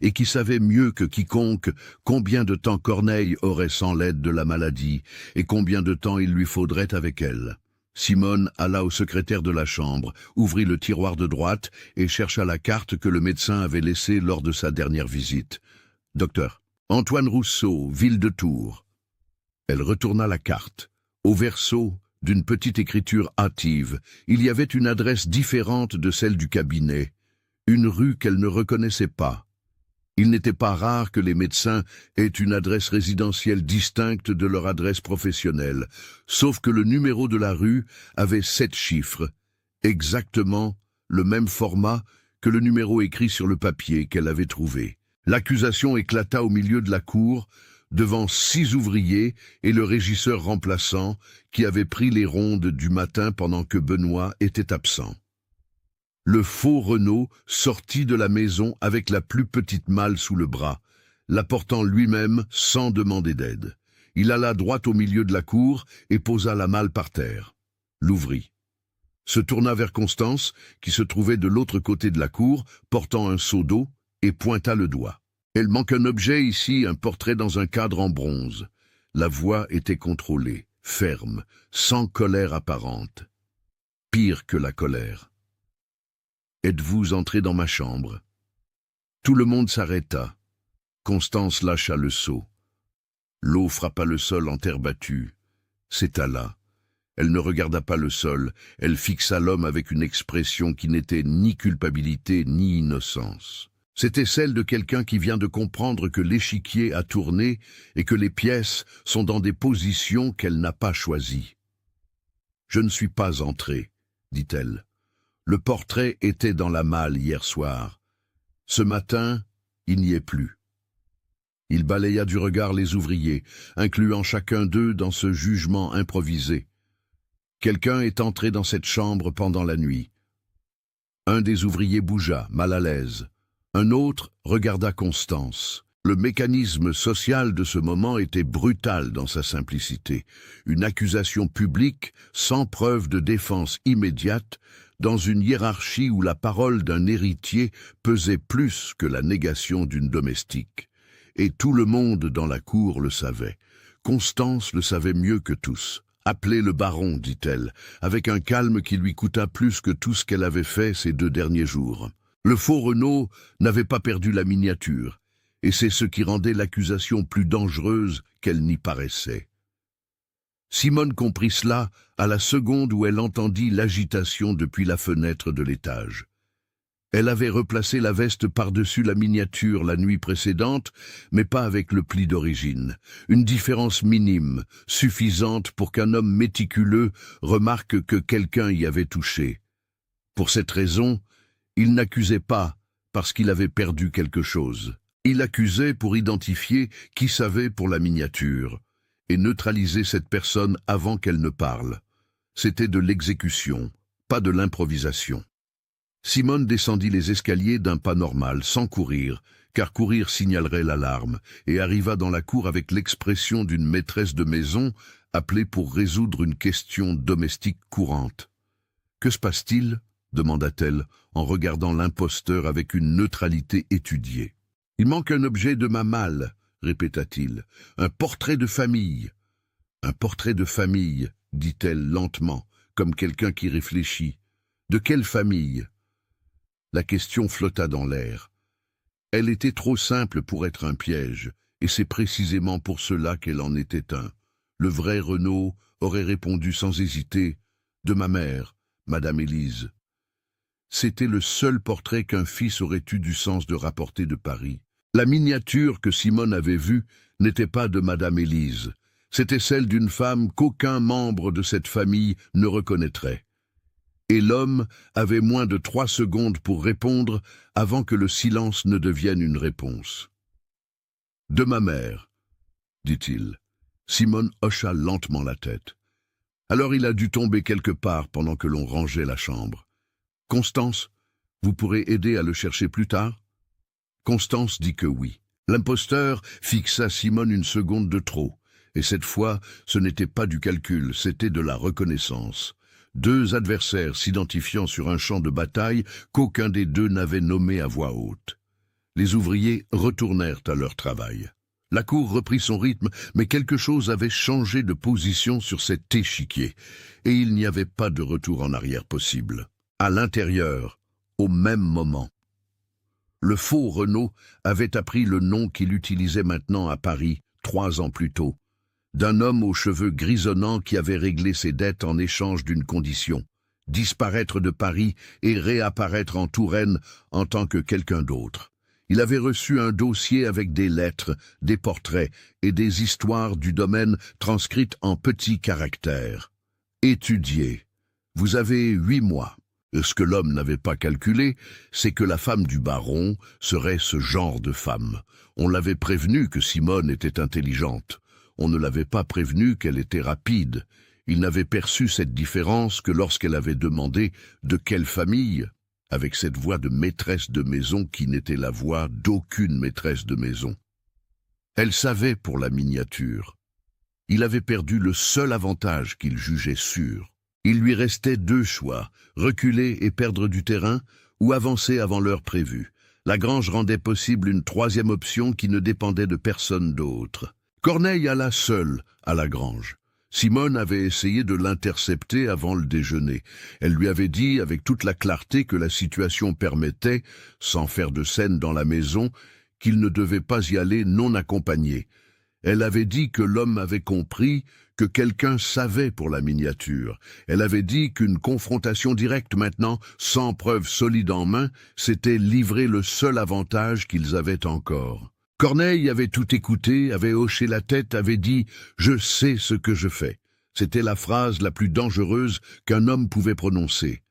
et qui savait mieux que quiconque combien de temps Corneille aurait sans l'aide de la maladie, et combien de temps il lui faudrait avec elle. Simone alla au secrétaire de la chambre, ouvrit le tiroir de droite et chercha la carte que le médecin avait laissée lors de sa dernière visite. « Docteur, Antoine Rousseau, ville de Tours. » Elle retourna la carte. Au verso d'une petite écriture hâtive, il y avait une adresse différente de celle du cabinet, une rue qu'elle ne reconnaissait pas. Il n'était pas rare que les médecins aient une adresse résidentielle distincte de leur adresse professionnelle, sauf que le numéro de la rue avait 7 chiffres, exactement le même format que le numéro écrit sur le papier qu'elle avait trouvé. L'accusation éclata au milieu de la cour, devant 6 ouvriers et le régisseur remplaçant qui avait pris les rondes du matin pendant que Benoît était absent. Le faux Renaud sortit de la maison avec la plus petite malle sous le bras, l'apportant lui-même sans demander d'aide. Il alla droit au milieu de la cour et posa la malle par terre. L'ouvrit. Se tourna vers Constance, qui se trouvait de l'autre côté de la cour, portant un seau d'eau, et pointa le doigt. « Elle manque un objet ici, un portrait dans un cadre en bronze. » La voix était contrôlée, ferme, sans colère apparente. Pire que la colère. « Êtes-vous entré dans ma chambre ?» Tout le monde s'arrêta. Constance lâcha le seau. L'eau frappa le sol en terre battue, s'étala. Elle ne regarda pas le sol, elle fixa l'homme avec une expression qui n'était ni culpabilité ni innocence. C'était celle de quelqu'un qui vient de comprendre que l'échiquier a tourné et que les pièces sont dans des positions qu'elle n'a pas choisies. « Je ne suis pas entrée, » dit-elle. « Le portrait était dans la malle hier soir. Ce matin, il n'y est plus. » Il balaya du regard les ouvriers, incluant chacun d'eux dans ce jugement improvisé. Quelqu'un est entré dans cette chambre pendant la nuit. Un des ouvriers bougea, mal à l'aise. Un autre regarda Constance. Le mécanisme social de ce moment était brutal dans sa simplicité. Une accusation publique, sans preuve de défense immédiate, dans une hiérarchie où la parole d'un héritier pesait plus que la négation d'une domestique. Et tout le monde dans la cour le savait. Constance le savait mieux que tous. « Appelez le baron », dit-elle, avec un calme qui lui coûta plus que tout ce qu'elle avait fait ces 2 derniers jours. Le faux Renaud n'avait pas perdu la miniature, et c'est ce qui rendait l'accusation plus dangereuse qu'elle n'y paraissait. Simone comprit cela à la seconde où elle entendit l'agitation depuis la fenêtre de l'étage. Elle avait replacé la veste par-dessus la miniature la nuit précédente, mais pas avec le pli d'origine. Une différence minime, suffisante pour qu'un homme méticuleux remarque que quelqu'un y avait touché. Pour cette raison, il n'accusait pas parce qu'il avait perdu quelque chose. Il accusait pour identifier qui savait pour la miniature et neutraliser cette personne avant qu'elle ne parle. C'était de l'exécution, pas de l'improvisation. Simone descendit les escaliers d'un pas normal, sans courir, car courir signalerait l'alarme, et arriva dans la cour avec l'expression d'une maîtresse de maison appelée pour résoudre une question domestique courante. « Que se passe-t-il » demanda-t-elle, en regardant l'imposteur avec une neutralité étudiée. « Il manque un objet de ma malle, » répéta-t-il, « un portrait de famille. »« Un portrait de famille, » dit-elle lentement, comme quelqu'un qui réfléchit. « De quelle famille ?» La question flotta dans l'air. Elle était trop simple pour être un piège, et c'est précisément pour cela qu'elle en était un. Le vrai Renaud aurait répondu sans hésiter « De ma mère, Madame Élise ». C'était le seul portrait qu'un fils aurait eu du sens de rapporter de Paris. La miniature que Simone avait vue n'était pas de Madame Élise. C'était celle d'une femme qu'aucun membre de cette famille ne reconnaîtrait. Et l'homme avait moins de 3 secondes pour répondre avant que le silence ne devienne une réponse. « De ma mère », dit-il. Simone hocha lentement la tête. Alors il a dû tomber quelque part pendant que l'on rangeait la chambre. « Constance, vous pourrez aider à le chercher plus tard ?» Constance dit que oui. L'imposteur fixa Simone une seconde de trop, et cette fois, ce n'était pas du calcul, c'était de la reconnaissance. 2 adversaires s'identifiant sur un champ de bataille qu'aucun des 2 n'avait nommé à voix haute. Les ouvriers retournèrent à leur travail. La cour reprit son rythme, mais quelque chose avait changé de position sur cet échiquier, et il n'y avait pas de retour en arrière possible. À l'intérieur, au même moment, le faux Renaud avait appris le nom qu'il utilisait maintenant à Paris, 3 ans plus tôt, d'un homme aux cheveux grisonnants qui avait réglé ses dettes en échange d'une condition, disparaître de Paris et réapparaître en Touraine en tant que quelqu'un d'autre. Il avait reçu un dossier avec des lettres, des portraits et des histoires du domaine transcrites en petits caractères. Étudiez. Vous avez 8 mois. Ce que l'homme n'avait pas calculé, c'est que la femme du baron serait ce genre de femme. On l'avait prévenu que Simone était intelligente. On ne l'avait pas prévenu qu'elle était rapide. Il n'avait perçu cette différence que lorsqu'elle avait demandé de quelle famille, avec cette voix de maîtresse de maison qui n'était la voix d'aucune maîtresse de maison. Elle savait pour la miniature. Il avait perdu le seul avantage qu'il jugeait sûr. Il lui restait 2 choix, reculer et perdre du terrain, ou avancer avant l'heure prévue. La grange rendait possible une 3e option qui ne dépendait de personne d'autre. Corneille alla seul à la grange. Simone avait essayé de l'intercepter avant le déjeuner. Elle lui avait dit avec toute la clarté que la situation permettait, sans faire de scène dans la maison, qu'il ne devait pas y aller non accompagné. Elle avait dit que l'homme avait compris que quelqu'un savait pour la miniature. Elle avait dit qu'une confrontation directe maintenant, sans preuve solide en main, s'était livré le seul avantage qu'ils avaient encore. Corneille avait tout écouté, avait hoché la tête, avait dit « Je sais ce que je fais ». C'était la phrase la plus dangereuse qu'un homme pouvait prononcer.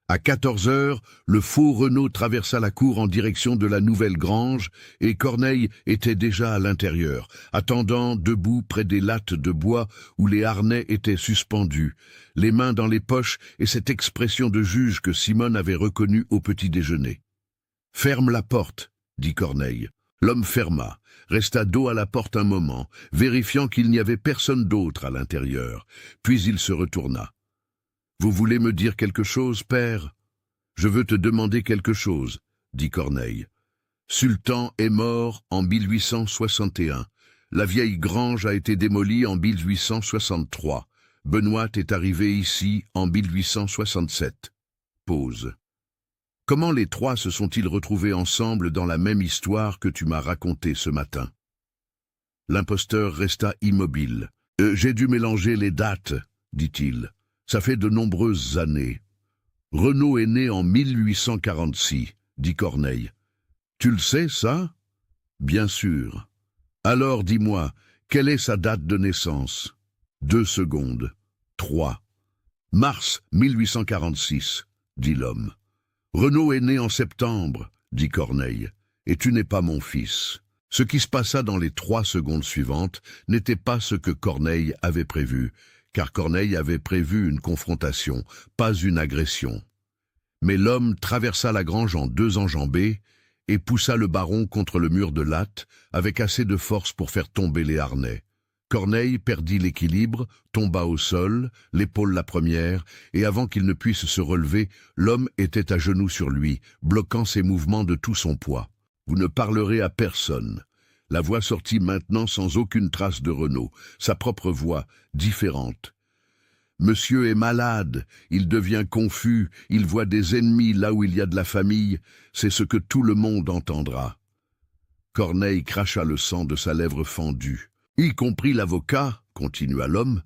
À 14 heures, le faux Renaud traversa la cour en direction de la nouvelle grange et Corneille était déjà à l'intérieur, attendant debout près des lattes de bois où les harnais étaient suspendus, les mains dans les poches et cette expression de juge que Simone avait reconnue au petit déjeuner. « Ferme la porte », dit Corneille. L'homme ferma, resta dos à la porte un moment, vérifiant qu'il n'y avait personne d'autre à l'intérieur, puis il se retourna. « Vous voulez me dire quelque chose, père ? Je veux te demander quelque chose, » dit Corneille. « Sultan est mort en 1861. La vieille grange a été démolie en 1863. Benoît est arrivé ici en 1867. Pause. Comment les trois se sont-ils retrouvés ensemble dans la même histoire que tu m'as racontée ce matin? L'imposteur resta immobile. J'ai dû mélanger les dates, dit-il. Ça fait de nombreuses années. Renaud est né en 1846, dit Corneille. Tu le sais, ça? Bien sûr. Alors dis-moi, quelle est sa date de naissance? 2 secondes. 3. Mars 1846, dit l'homme. Renaud est né en septembre, dit Corneille, et tu n'es pas mon fils. Ce qui se passa dans les 3 secondes suivantes n'était pas ce que Corneille avait prévu, car Corneille avait prévu une confrontation, pas une agression. Mais l'homme traversa la grange en 2 enjambées et poussa le baron contre le mur de latte avec assez de force pour faire tomber les harnais. Corneille perdit l'équilibre, tomba au sol, l'épaule la première, et avant qu'il ne puisse se relever, l'homme était à genoux sur lui, bloquant ses mouvements de tout son poids. Vous ne parlerez à personne. La voix sortit maintenant sans aucune trace de Renaud, sa propre voix, différente. Monsieur est malade, il devient confus, il voit des ennemis là où il y a de la famille, c'est ce que tout le monde entendra. Corneille cracha le sang de sa lèvre fendue. Y compris l'avocat, continua l'homme,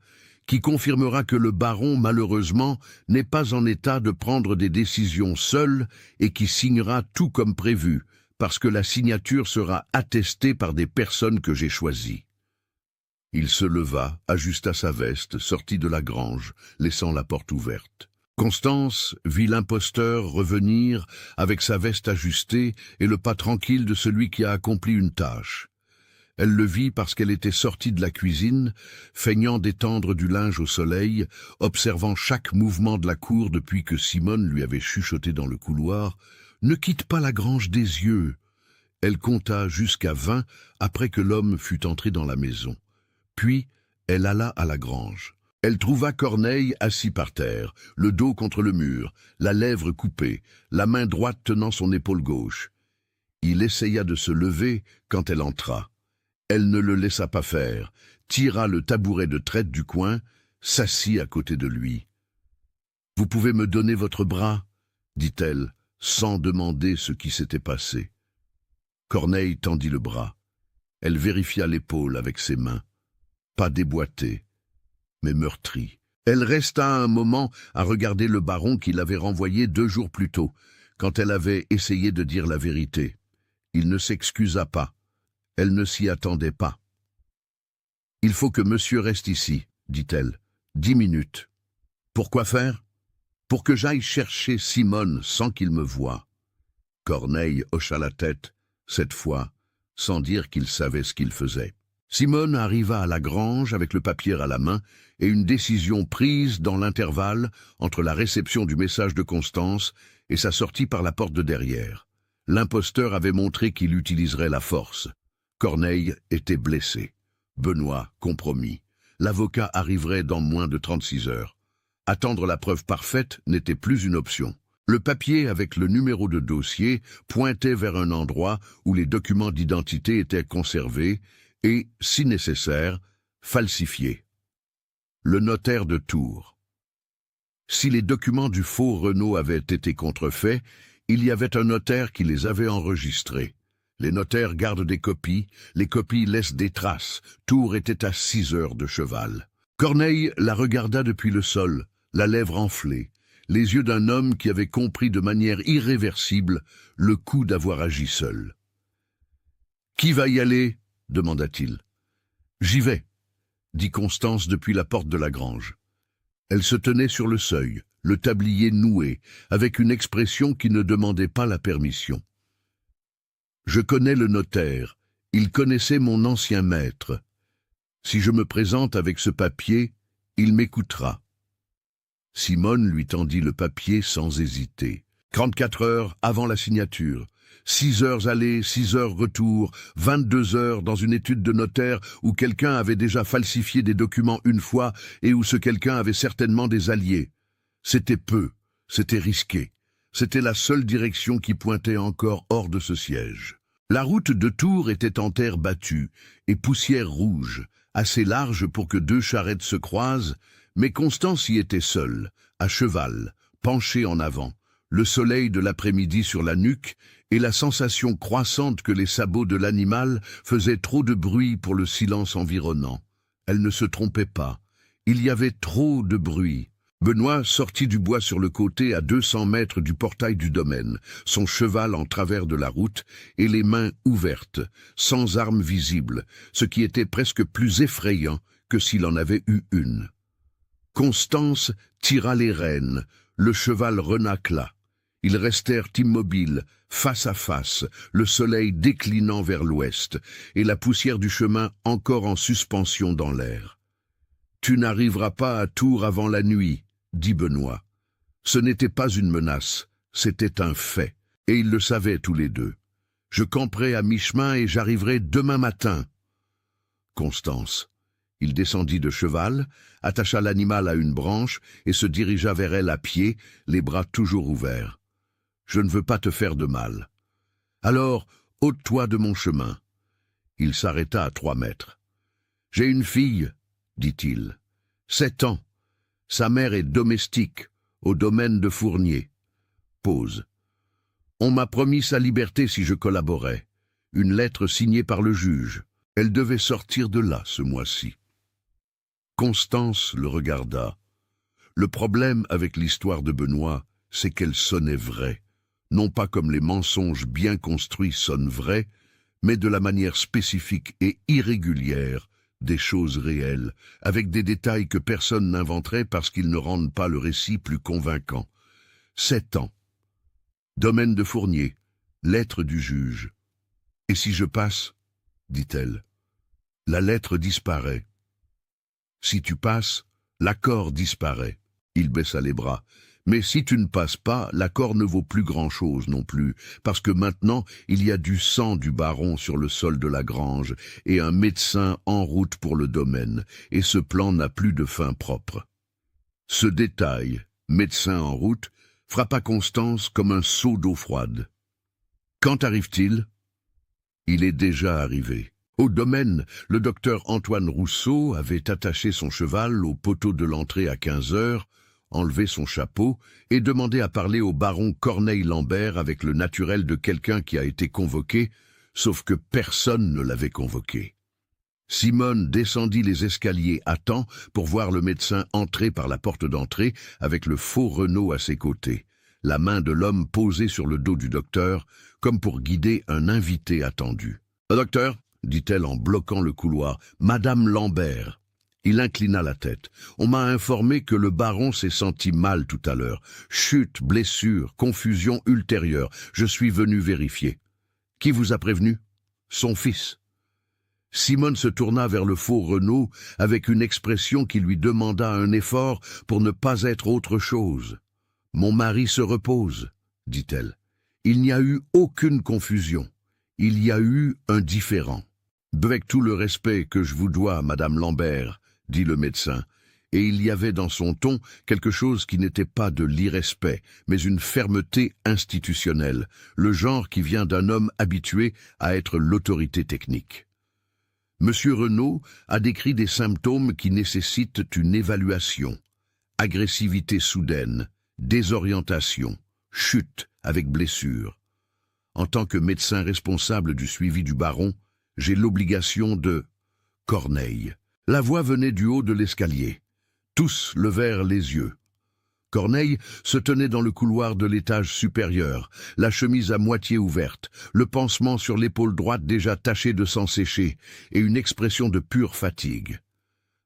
qui confirmera que le baron, malheureusement, n'est pas en état de prendre des décisions seul et qui signera tout comme prévu, parce que la signature sera attestée par des personnes que j'ai choisies. Il se leva, ajusta sa veste, sortit de la grange, laissant la porte ouverte. Constance vit l'imposteur revenir avec sa veste ajustée et le pas tranquille de celui qui a accompli une tâche. Elle le vit parce qu'elle était sortie de la cuisine, feignant d'étendre du linge au soleil, observant chaque mouvement de la cour depuis que Simone lui avait chuchoté dans le couloir « Ne quitte pas la grange des yeux !» Elle compta jusqu'à 20 après que l'homme fut entré dans la maison. Puis, elle alla à la grange. Elle trouva Corneille assis par terre, le dos contre le mur, la lèvre coupée, la main droite tenant son épaule gauche. Il essaya de se lever quand elle entra. Elle ne le laissa pas faire, tira le tabouret de traite du coin, s'assit à côté de lui. « Vous pouvez me donner votre bras ?» dit-elle, sans demander ce qui s'était passé. Corneille tendit le bras. Elle vérifia l'épaule avec ses mains. Pas déboîtée, mais meurtrie. Elle resta un moment à regarder le baron qui l'avait renvoyé 2 jours plus tôt, quand elle avait essayé de dire la vérité. Il ne s'excusa pas. Elle ne s'y attendait pas. « Il faut que monsieur reste ici, dit-elle. 10 minutes. Pourquoi faire? Pour que j'aille chercher Simone sans qu'il me voie. » Corneille hocha la tête, cette fois, sans dire qu'il savait ce qu'il faisait. Simone arriva à la grange avec le papier à la main et une décision prise dans l'intervalle entre la réception du message de Constance et sa sortie par la porte de derrière. L'imposteur avait montré qu'il utiliserait la force. Corneille était blessé. Benoît compromis. L'avocat arriverait dans moins de 36 heures. Attendre la preuve parfaite n'était plus une option. Le papier avec le numéro de dossier pointait vers un endroit où les documents d'identité étaient conservés et, si nécessaire, falsifiés. Le notaire de Tours. Si les documents du faux Renaud avaient été contrefaits, il y avait un notaire qui les avait enregistrés. Les notaires gardent des copies, les copies laissent des traces. Tours était à 6 heures de cheval. Corneille la regarda depuis le sol, la lèvre enflée, les yeux d'un homme qui avait compris de manière irréversible le coup d'avoir agi seul. « Qui va y aller ?» demanda-t-il. « J'y vais », dit Constance depuis la porte de la grange. Elle se tenait sur le seuil, le tablier noué, avec une expression qui ne demandait pas la permission. « Je connais le notaire, il connaissait mon ancien maître. Si je me présente avec ce papier, il m'écoutera. » Simone lui tendit le papier sans hésiter. 34 heures avant la signature. 6 heures aller, 6 heures retour, 22 heures dans une étude de notaire où quelqu'un avait déjà falsifié des documents une fois et où ce quelqu'un avait certainement des alliés. C'était peu, c'était risqué. C'était la seule direction qui pointait encore hors de ce siège. La route de Tours était en terre battue et poussière rouge, assez large pour que deux charrettes se croisent, mais Constance y était seule, à cheval, penchée en avant, le soleil de l'après-midi sur la nuque et la sensation croissante que les sabots de l'animal faisaient trop de bruit pour le silence environnant. Elle ne se trompait pas. Il y avait trop de bruit. Benoît sortit du bois sur le côté à 200 mètres du portail du domaine, son cheval en travers de la route et les mains ouvertes, sans arme visible, ce qui était presque plus effrayant que s'il en avait eu une. Constance tira les rênes, le cheval renâcla. Ils restèrent immobiles, face à face, le soleil déclinant vers l'ouest et la poussière du chemin encore en suspension dans l'air. « Tu n'arriveras pas à Tours avant la nuit, » dit Benoît. Ce n'était pas une menace, c'était un fait, et ils le savaient tous les deux. « Je camperai à mi-chemin et j'arriverai demain matin. » Constance. Il descendit de cheval, attacha l'animal à une branche et se dirigea vers elle à pied, les bras toujours ouverts. « Je ne veux pas te faire de mal. Alors, ôte-toi de mon chemin. » Il s'arrêta à 3 mètres. « J'ai une fille, » dit-il. « 7 ans. Sa mère est domestique, au domaine de Fournier. » Pause. « On m'a promis sa liberté si je collaborais. Une lettre signée par le juge. Elle devait sortir de là ce mois-ci. » Constance le regarda. Le problème avec l'histoire de Benoît, c'est qu'elle sonnait vraie. Non pas comme les mensonges bien construits sonnent vrais, mais de la manière spécifique et irrégulière des choses réelles, avec des détails que personne n'inventerait parce qu'ils ne rendent pas le récit plus convaincant. 7 ans. Domaine de Fournier. Lettre du juge. « Et si je passe ?» dit-elle. La lettre disparaît. « Si tu passes, l'accord disparaît. » Il baissa les bras. « Mais si tu ne passes pas, l'accord ne vaut plus grand-chose non plus, parce que maintenant, il y a du sang du baron sur le sol de la grange, et un médecin en route pour le domaine, et ce plan n'a plus de fin propre. » Ce détail, médecin en route, frappa Constance comme un seau d'eau froide. « Quand arrive-t-il » ? Il est déjà arrivé. Au domaine, le docteur Antoine Rousseau avait attaché son cheval au poteau de l'entrée à 15 heures, enlevé son chapeau et demandé à parler au baron Corneille Lambert avec le naturel de quelqu'un qui a été convoqué, sauf que personne ne l'avait convoqué. Simone descendit les escaliers à temps pour voir le médecin entrer par la porte d'entrée avec le faux Renaud à ses côtés, la main de l'homme posée sur le dos du docteur, comme pour guider un invité attendu. « Docteur ?» dit-elle en bloquant le couloir. « Madame Lambert. » Il inclina la tête. « On m'a informé que le baron s'est senti mal tout à l'heure. Chute, blessure, confusion ultérieure. Je suis venu vérifier. » « Qui vous a prévenu ?»« Son fils. » Simone se tourna vers le faux Renaud avec une expression qui lui demanda un effort pour ne pas être autre chose. « Mon mari se repose, » dit-elle. « Il n'y a eu aucune confusion. Il y a eu un différend. » « Avec tout le respect que je vous dois, Madame Lambert, » dit le médecin, et il y avait dans son ton quelque chose qui n'était pas de l'irrespect, mais une fermeté institutionnelle, le genre qui vient d'un homme habitué à être l'autorité technique. Monsieur Renaud a décrit des symptômes qui nécessitent une évaluation. Agressivité soudaine, désorientation, chute avec blessure. En tant que médecin responsable du suivi du baron, j'ai l'obligation de... Corneille. La voix venait du haut de l'escalier. Tous levèrent les yeux. Corneille se tenait dans le couloir de l'étage supérieur, la chemise à moitié ouverte, le pansement sur l'épaule droite déjà taché de sang séché, et une expression de pure fatigue.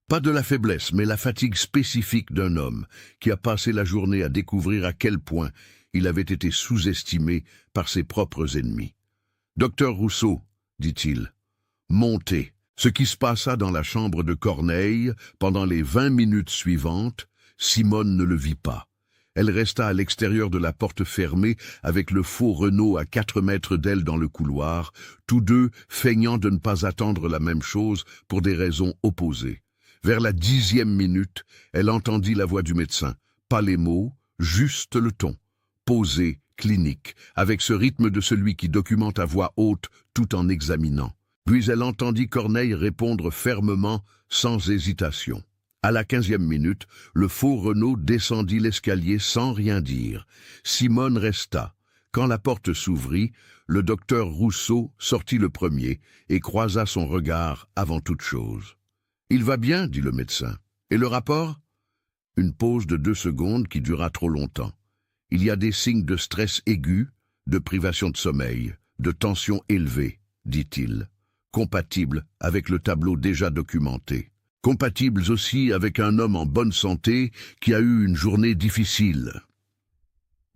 Pas de la faiblesse, mais la fatigue spécifique d'un homme qui a passé la journée à découvrir à quel point il avait été sous-estimé par ses propres ennemis. « Docteur Rousseau, » dit-il, « montez. » Ce qui se passa dans la chambre de Corneille pendant les 20 minutes suivantes, Simone ne le vit pas. Elle resta à l'extérieur de la porte fermée avec le faux Renaud à 4 mètres d'elle dans le couloir, tous deux feignant de ne pas attendre la même chose pour des raisons opposées. Vers la 10e minute, elle entendit la voix du médecin. Pas les mots, juste le ton. Posé, clinique, avec ce rythme de celui qui documente à voix haute tout en examinant. Puis elle entendit Corneille répondre fermement, sans hésitation. À la 15e minute, le faux Renaud descendit l'escalier sans rien dire. Simone resta. Quand la porte s'ouvrit, le docteur Rousseau sortit le premier et croisa son regard avant toute chose. « Il va bien, dit le médecin. Et le rapport ?» Une pause de 2 secondes qui dura trop longtemps. « Il y a des signes de stress aigu, de privation de sommeil, de tension élevée, dit-il, compatibles avec le tableau déjà documenté. Compatibles aussi avec un homme en bonne santé qui a eu une journée difficile. »«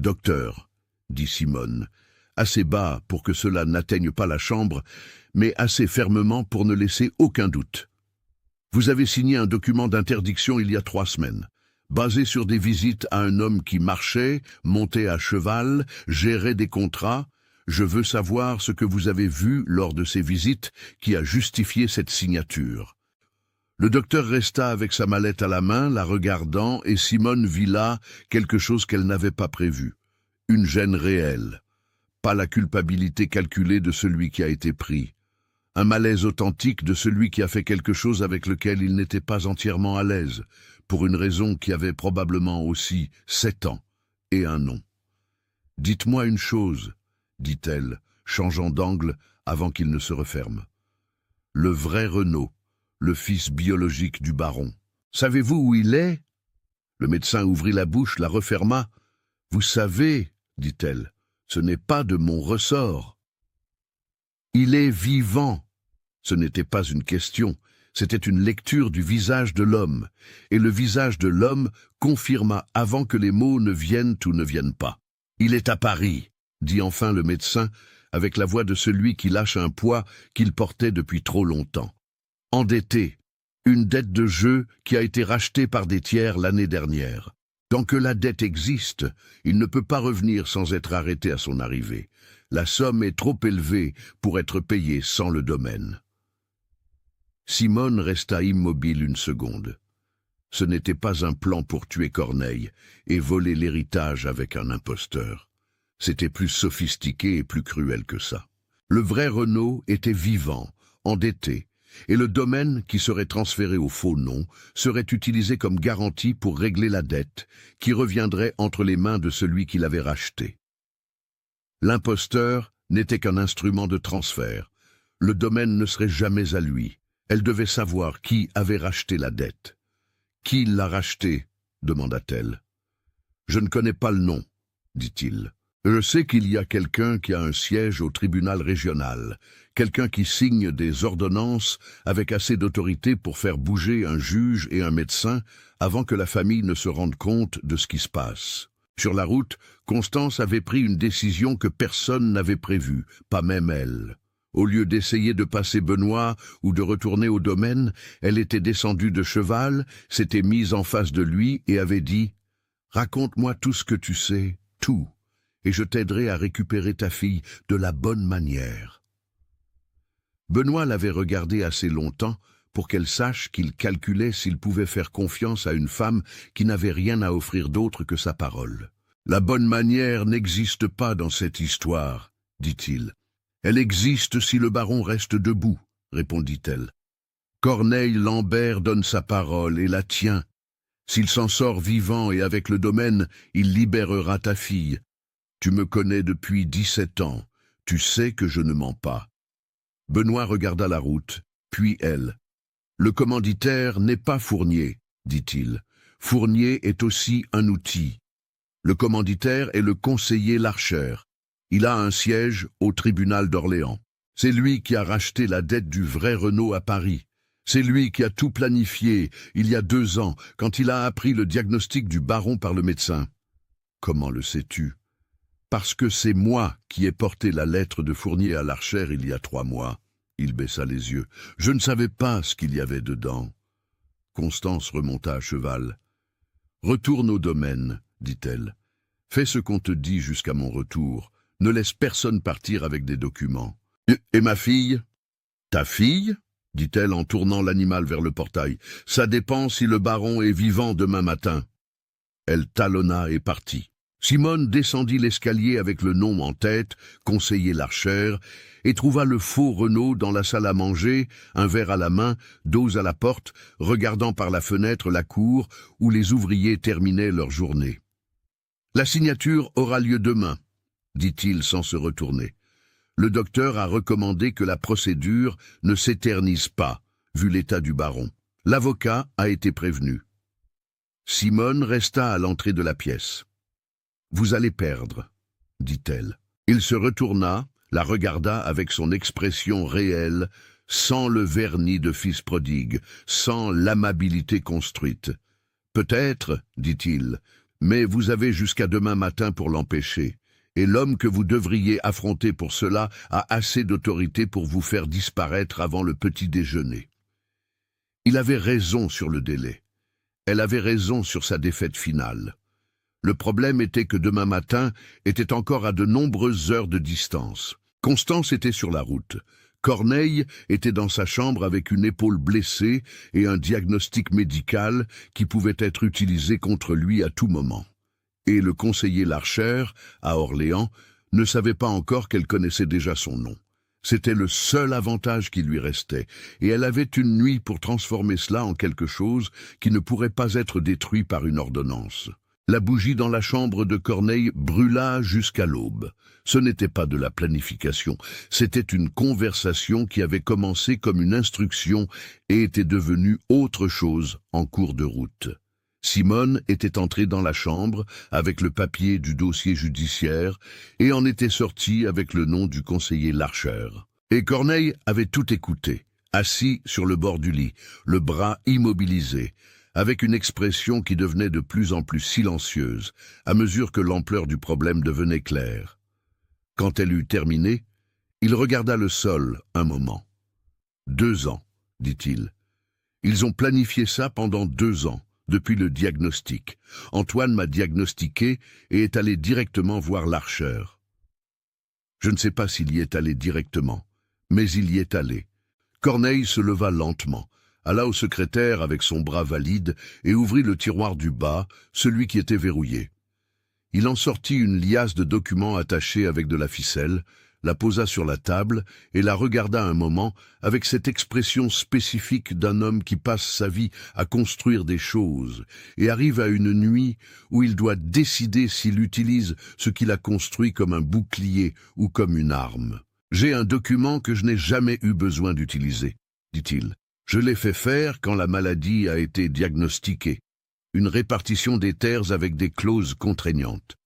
Docteur, » dit Simone, assez bas pour que cela n'atteigne pas la chambre, mais assez fermement pour ne laisser aucun doute. « Vous avez signé un document d'interdiction il y a 3 semaines, basé sur des visites à un homme qui marchait, montait à cheval, gérait des contrats. Je veux savoir ce que vous avez vu lors de ces visites qui a justifié cette signature. » Le docteur resta avec sa mallette à la main, la regardant, et Simone vit là quelque chose qu'elle n'avait pas prévu. Une gêne réelle. Pas la culpabilité calculée de celui qui a été pris. Un malaise authentique de celui qui a fait quelque chose avec lequel il n'était pas entièrement à l'aise, pour une raison qui avait probablement aussi 7 ans et un nom. « Dites-moi une chose, » dit-elle, changeant d'angle avant qu'il ne se referme. « Le vrai Renaud, le fils biologique du baron. Savez-vous où il est ?» Le médecin ouvrit la bouche, la referma. « Vous savez, » dit-elle, « ce n'est pas de mon ressort. »« Il est vivant. » Ce n'était pas une question, c'était une lecture du visage de l'homme, et le visage de l'homme confirma avant que les mots ne viennent ou ne viennent pas. « Il est à Paris, » dit enfin le médecin, avec la voix de celui qui lâche un poids qu'il portait depuis trop longtemps. Endetté, une dette de jeu qui a été rachetée par des tiers l'année dernière. Tant que la dette existe, il ne peut pas revenir sans être arrêté à son arrivée. La somme est trop élevée pour être payée sans le domaine. Simone resta immobile une seconde. Ce n'était pas un plan pour tuer Corneille et voler l'héritage avec un imposteur. C'était plus sophistiqué et plus cruel que ça. Le vrai Renaud était vivant, endetté, et le domaine qui serait transféré au faux nom serait utilisé comme garantie pour régler la dette qui reviendrait entre les mains de celui qui l'avait racheté. L'imposteur n'était qu'un instrument de transfert. Le domaine ne serait jamais à lui. Elle devait savoir qui avait racheté la dette. « Qui l'a racheté ?» demanda-t-elle. « Je ne connais pas le nom, » dit-il. « Je sais qu'il y a quelqu'un qui a un siège au tribunal régional, quelqu'un qui signe des ordonnances avec assez d'autorité pour faire bouger un juge et un médecin avant que la famille ne se rende compte de ce qui se passe. » Sur la route, Constance avait pris une décision que personne n'avait prévue, pas même elle. Au lieu d'essayer de passer Benoît ou de retourner au domaine, elle était descendue de cheval, s'était mise en face de lui et avait dit « Raconte-moi tout ce que tu sais, tout, et je t'aiderai à récupérer ta fille de la bonne manière. » Benoît l'avait regardée assez longtemps pour qu'elle sache qu'il calculait s'il pouvait faire confiance à une femme qui n'avait rien à offrir d'autre que sa parole. « La bonne manière n'existe pas dans cette histoire, » dit-il. « Elle existe si le baron reste debout, » répondit-elle. « Corneille Lambert donne sa parole et la tient. S'il s'en sort vivant et avec le domaine, il libérera ta fille. Tu me connais depuis 17 ans, tu sais que je ne mens pas. » Benoît regarda la route, puis elle. « Le commanditaire n'est pas Fournier, » dit-il. « Fournier est aussi un outil. Le commanditaire est le conseiller Larcher. Il a un siège au tribunal d'Orléans. C'est lui qui a racheté la dette du vrai Renaud à Paris. C'est lui qui a tout planifié il y a 2 ans, quand il a appris le diagnostic du baron par le médecin. »« Comment le sais-tu ?»« Parce que c'est moi qui ai porté la lettre de Fournier à Larcher il y a 3 mois. » Il baissa les yeux. « Je ne savais pas ce qu'il y avait dedans. » Constance remonta à cheval. « Retourne au domaine, » dit-elle. « Fais ce qu'on te dit jusqu'à mon retour. Ne laisse personne partir avec des documents. »« Et ma fille ?»« Ta fille ?» dit-elle en tournant l'animal vers le portail. « Ça dépend si le baron est vivant demain matin. » Elle talonna et partit. Simone descendit l'escalier avec le nom en tête, conseiller Larcher, et trouva le faux Renaud dans la salle à manger, un verre à la main, dos à la porte, regardant par la fenêtre la cour où les ouvriers terminaient leur journée. « La signature aura lieu demain », dit-il sans se retourner. Le docteur a recommandé que la procédure ne s'éternise pas, vu l'état du baron. L'avocat a été prévenu. Simone resta à l'entrée de la pièce. « Vous allez perdre, » dit-elle. Il se retourna, la regarda avec son expression réelle, sans le vernis de fils prodigue, sans l'amabilité construite. « Peut-être, » dit-il, « mais vous avez jusqu'à demain matin pour l'empêcher, et l'homme que vous devriez affronter pour cela a assez d'autorité pour vous faire disparaître avant le petit déjeuner. » Il avait raison sur le délai. Elle avait raison sur sa défaite finale. Le problème était que demain matin était encore à de nombreuses heures de distance. Constance était sur la route. Corneille était dans sa chambre avec une épaule blessée et un diagnostic médical qui pouvait être utilisé contre lui à tout moment. Et le conseiller Larcher, à Orléans, ne savait pas encore qu'elle connaissait déjà son nom. C'était le seul avantage qui lui restait, et elle avait une nuit pour transformer cela en quelque chose qui ne pourrait pas être détruit par une ordonnance. La bougie dans la chambre de Corneille brûla jusqu'à l'aube. Ce n'était pas de la planification, c'était une conversation qui avait commencé comme une instruction et était devenue autre chose en cours de route. Simone était entrée dans la chambre avec le papier du dossier judiciaire et en était sortie avec le nom du conseiller Larcher. Et Corneille avait tout écouté, assis sur le bord du lit, le bras immobilisé, avec une expression qui devenait de plus en plus silencieuse, à mesure que l'ampleur du problème devenait claire. Quand elle eut terminé, il regarda le sol un moment. « 2 ans, dit-il. Ils ont planifié ça pendant 2 ans, depuis le diagnostic. Antoine m'a diagnostiqué et est allé directement voir Larcher. Je ne sais pas s'il y est allé directement, mais il y est allé. » Corneille se leva lentement, alla au secrétaire avec son bras valide et ouvrit le tiroir du bas, celui qui était verrouillé. Il en sortit une liasse de documents attachés avec de la ficelle, la posa sur la table et la regarda un moment avec cette expression spécifique d'un homme qui passe sa vie à construire des choses et arrive à une nuit où il doit décider s'il utilise ce qu'il a construit comme un bouclier ou comme une arme. « J'ai un document que je n'ai jamais eu besoin d'utiliser, » dit-il. « Je l'ai fait faire quand la maladie a été diagnostiquée. Une répartition des terres avec des clauses contraignantes.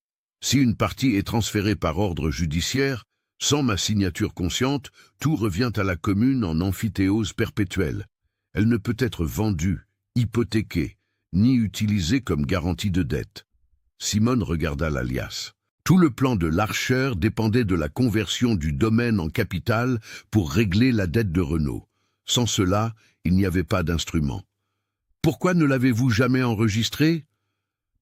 Si une partie est transférée par ordre judiciaire, sans ma signature consciente, tout revient à la commune en amphithéose perpétuelle. Elle ne peut être vendue, hypothéquée, ni utilisée comme garantie de dette. » Simone regarda la liasse. Tout le plan de Larcher dépendait de la conversion du domaine en capital pour régler la dette de Renaud. Sans cela, il n'y avait pas d'instrument. « Pourquoi ne l'avez-vous jamais enregistré ?»«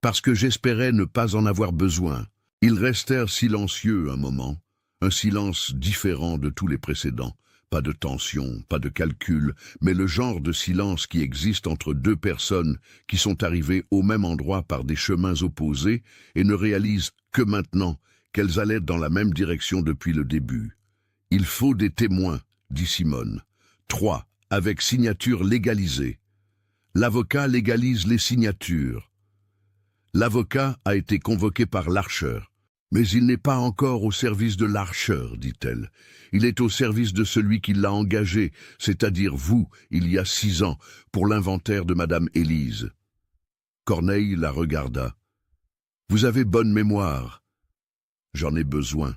Parce que j'espérais ne pas en avoir besoin. » Ils restèrent silencieux un moment, un silence différent de tous les précédents. Pas de tension, pas de calcul, mais le genre de silence qui existe entre 2 personnes qui sont arrivées au même endroit par des chemins opposés et ne réalisent que maintenant qu'elles allaient dans la même direction depuis le début. « Il faut des témoins, » dit Simone. « 3, avec signature légalisée. L'avocat légalise les signatures. » L'avocat a été convoqué par Larcher. « Mais il n'est pas encore au service de Larcher, dit-elle. Il est au service de celui qui l'a engagé, c'est-à-dire vous, il y a 6 ans, pour l'inventaire de Madame Élise. » Corneille la regarda. « Vous avez bonne mémoire. »« J'en ai besoin, »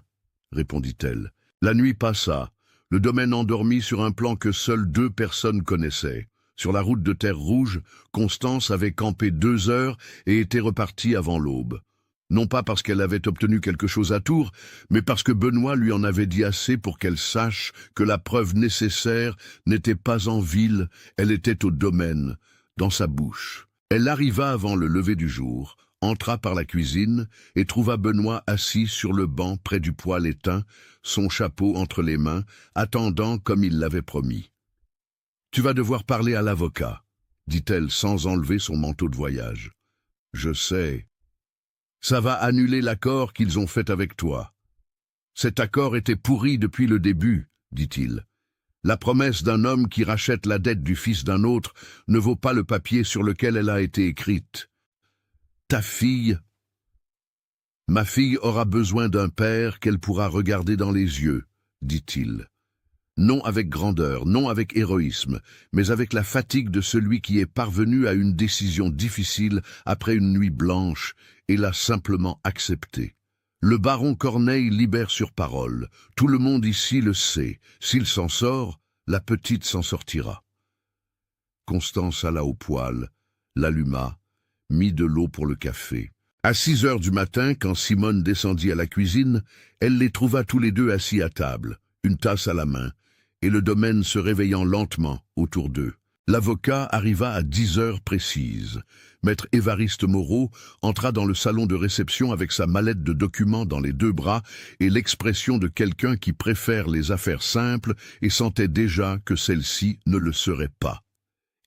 répondit-elle. La nuit passa, le domaine endormi sur un plan que seules 2 personnes connaissaient. Sur la route de Terre Rouge, Constance avait campé 2 heures et était repartie avant l'aube. Non pas parce qu'elle avait obtenu quelque chose à Tours, mais parce que Benoît lui en avait dit assez pour qu'elle sache que la preuve nécessaire n'était pas en ville, elle était au domaine, dans sa bouche. Elle arriva avant le lever du jour, entra par la cuisine et trouva Benoît assis sur le banc près du poêle éteint, son chapeau entre les mains, attendant comme il l'avait promis. « Tu vas devoir parler à l'avocat, » dit-elle sans enlever son manteau de voyage. « Je sais. » Ça va annuler l'accord qu'ils ont fait avec toi. Cet accord était pourri depuis le début, dit-il. La promesse d'un homme qui rachète la dette du fils d'un autre ne vaut pas le papier sur lequel elle a été écrite. Ta fille, ma fille aura besoin d'un père qu'elle pourra regarder dans les yeux, dit-il. Non avec grandeur, non avec héroïsme, mais avec la fatigue de celui qui est parvenu à une décision difficile après une nuit blanche et l'a simplement acceptée. Le baron Corneille libère sur parole. Tout le monde ici le sait. S'il s'en sort, la petite s'en sortira. Constance alla au poêle, l'alluma, mit de l'eau pour le café. À 6 heures du matin, quand Simone descendit à la cuisine, elle les trouva tous les deux assis à table, une tasse à la main, et le domaine se réveillant lentement autour d'eux. L'avocat arriva à 10 heures précises. Maître Évariste Moreau entra dans le salon de réception avec sa mallette de documents dans les 2 bras et l'expression de quelqu'un qui préfère les affaires simples et sentait déjà que celle-ci ne le serait pas.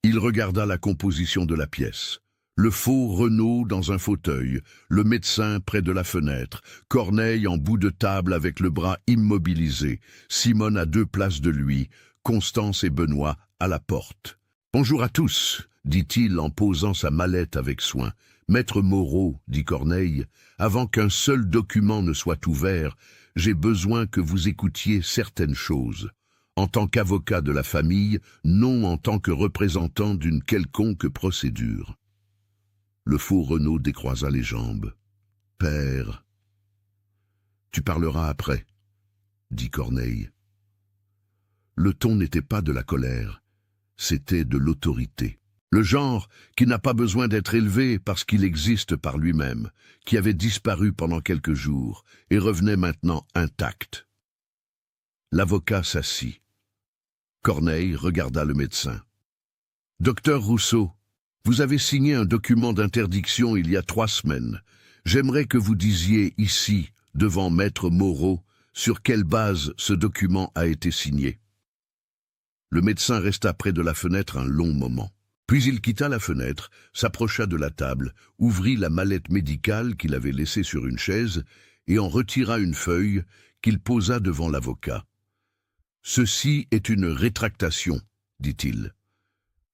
Il regarda la composition de la pièce. Le faux Renaud dans un fauteuil, le médecin près de la fenêtre, Corneille en bout de table avec le bras immobilisé, Simone à 2 places de lui, Constance et Benoît à la porte. « Bonjour à tous », dit-il en posant sa mallette avec soin. « Maître Moreau, dit Corneille, avant qu'un seul document ne soit ouvert, j'ai besoin que vous écoutiez certaines choses. En tant qu'avocat de la famille, non en tant que représentant d'une quelconque procédure. » Le faux Renaud décroisa les jambes. « Père, tu parleras après, » dit Corneille. Le ton n'était pas de la colère. C'était de l'autorité. Le genre qui n'a pas besoin d'être élevé parce qu'il existe par lui-même, qui avait disparu pendant quelques jours et revenait maintenant intact. L'avocat s'assit. Corneille regarda le médecin. « Docteur Rousseau, vous avez signé un document d'interdiction il y a 3 semaines. J'aimerais que vous disiez ici, devant Maître Moreau, sur quelle base ce document a été signé. » Le médecin resta près de la fenêtre un long moment. Puis il quitta la fenêtre, s'approcha de la table, ouvrit la mallette médicale qu'il avait laissée sur une chaise et en retira une feuille qu'il posa devant l'avocat. « Ceci est une rétractation, dit-il.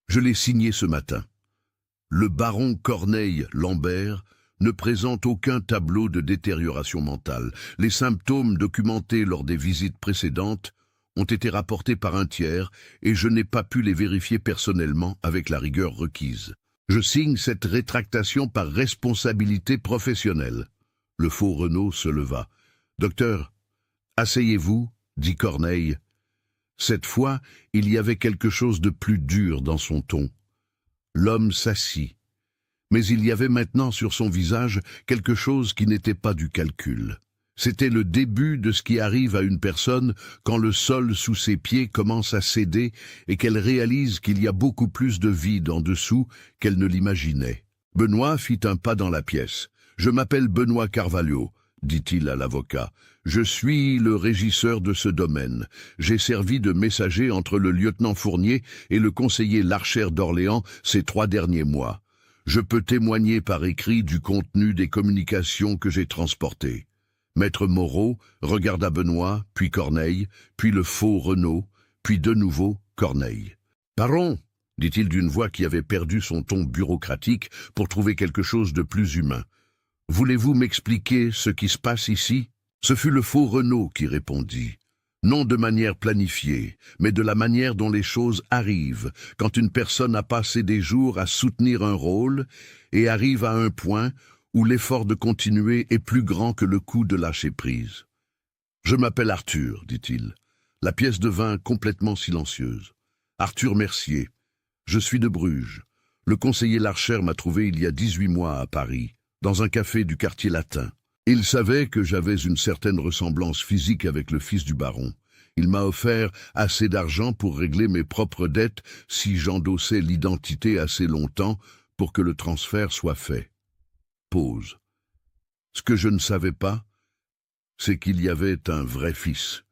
Je l'ai signée ce matin. Le baron Corneille Lambert ne présente aucun tableau de détérioration mentale. Les symptômes documentés lors des visites précédentes ont été rapportés par un tiers et je n'ai pas pu les vérifier personnellement avec la rigueur requise. Je signe cette rétractation par responsabilité professionnelle. » Le faux Renaud se leva. « Docteur, asseyez-vous, dit Corneille. » Cette fois, il y avait quelque chose de plus dur dans son ton. L'homme s'assit, mais il y avait maintenant sur son visage quelque chose qui n'était pas du calcul. C'était le début de ce qui arrive à une personne quand le sol sous ses pieds commence à céder et qu'elle réalise qu'il y a beaucoup plus de vide en dessous qu'elle ne l'imaginait. Benoît fit un pas dans la pièce. « Je m'appelle Benoît Carvalho, » dit-il à l'avocat. « Je suis le régisseur de ce domaine. J'ai servi de messager entre le lieutenant Fournier et le conseiller Larcher d'Orléans ces 3 derniers mois. Je peux témoigner par écrit du contenu des communications que j'ai transportées. » Maître Moreau regarda Benoît, puis Corneille, puis le faux Renaud, puis de nouveau Corneille. « Baron, dit-il d'une voix qui avait perdu son ton bureaucratique pour trouver quelque chose de plus humain. « Voulez-vous m'expliquer ce qui se passe ici ?» Ce fut le faux Renaud qui répondit. Non de manière planifiée, mais de la manière dont les choses arrivent, quand une personne a passé des jours à soutenir un rôle et arrive à un point où l'effort de continuer est plus grand que le coup de lâcher prise. « Je m'appelle Arthur, dit-il. La pièce devint complètement silencieuse. « Arthur Mercier. Je suis de Bruges. Le conseiller Larcher m'a trouvé il y a 18 mois à Paris, dans un café du quartier latin. Il savait que j'avais une certaine ressemblance physique avec le fils du baron. Il m'a offert assez d'argent pour régler mes propres dettes si j'endossais l'identité assez longtemps pour que le transfert soit fait. » Pause. Ce que je ne savais pas, c'est qu'il y avait un vrai fils.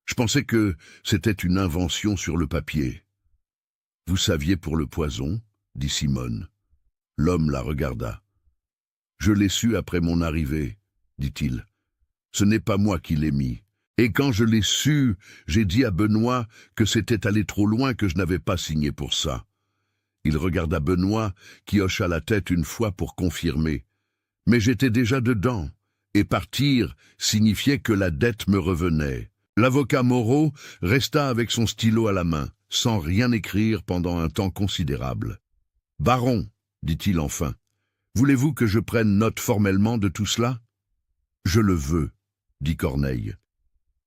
Je pensais que c'était une invention sur le papier. « Vous saviez pour le poison ?» dit Simone. L'homme la regarda. Je l'ai su après mon arrivée, dit-il. Ce n'est pas moi qui l'ai mis. Et quand je l'ai su, j'ai dit à Benoît que c'était allé trop loin, que je n'avais pas signé pour ça. Il regarda Benoît, qui hocha la tête une fois pour confirmer. Mais j'étais déjà dedans, et partir signifiait que la dette me revenait. L'avocat Moreau resta avec son stylo à la main, sans rien écrire pendant un temps considérable. « Baron, dit-il enfin, voulez-vous que je prenne note formellement de tout cela ?»« Je le veux, dit Corneille.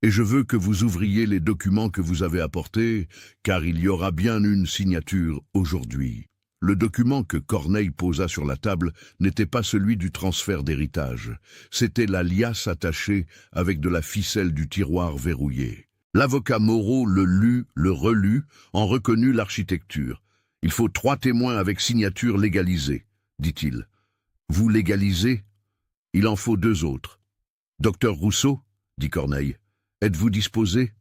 Et je veux que vous ouvriez les documents que vous avez apportés, car il y aura bien une signature aujourd'hui. » Le document que Corneille posa sur la table n'était pas celui du transfert d'héritage. C'était la liasse attachée avec de la ficelle du tiroir verrouillé. L'avocat Moreau le lut, le relut, en reconnut l'architecture. « Il faut 3 témoins avec signature légalisée, dit-il. Vous légalisez? Il en faut 2 autres. Docteur Rousseau, dit Corneille, êtes-vous disposé?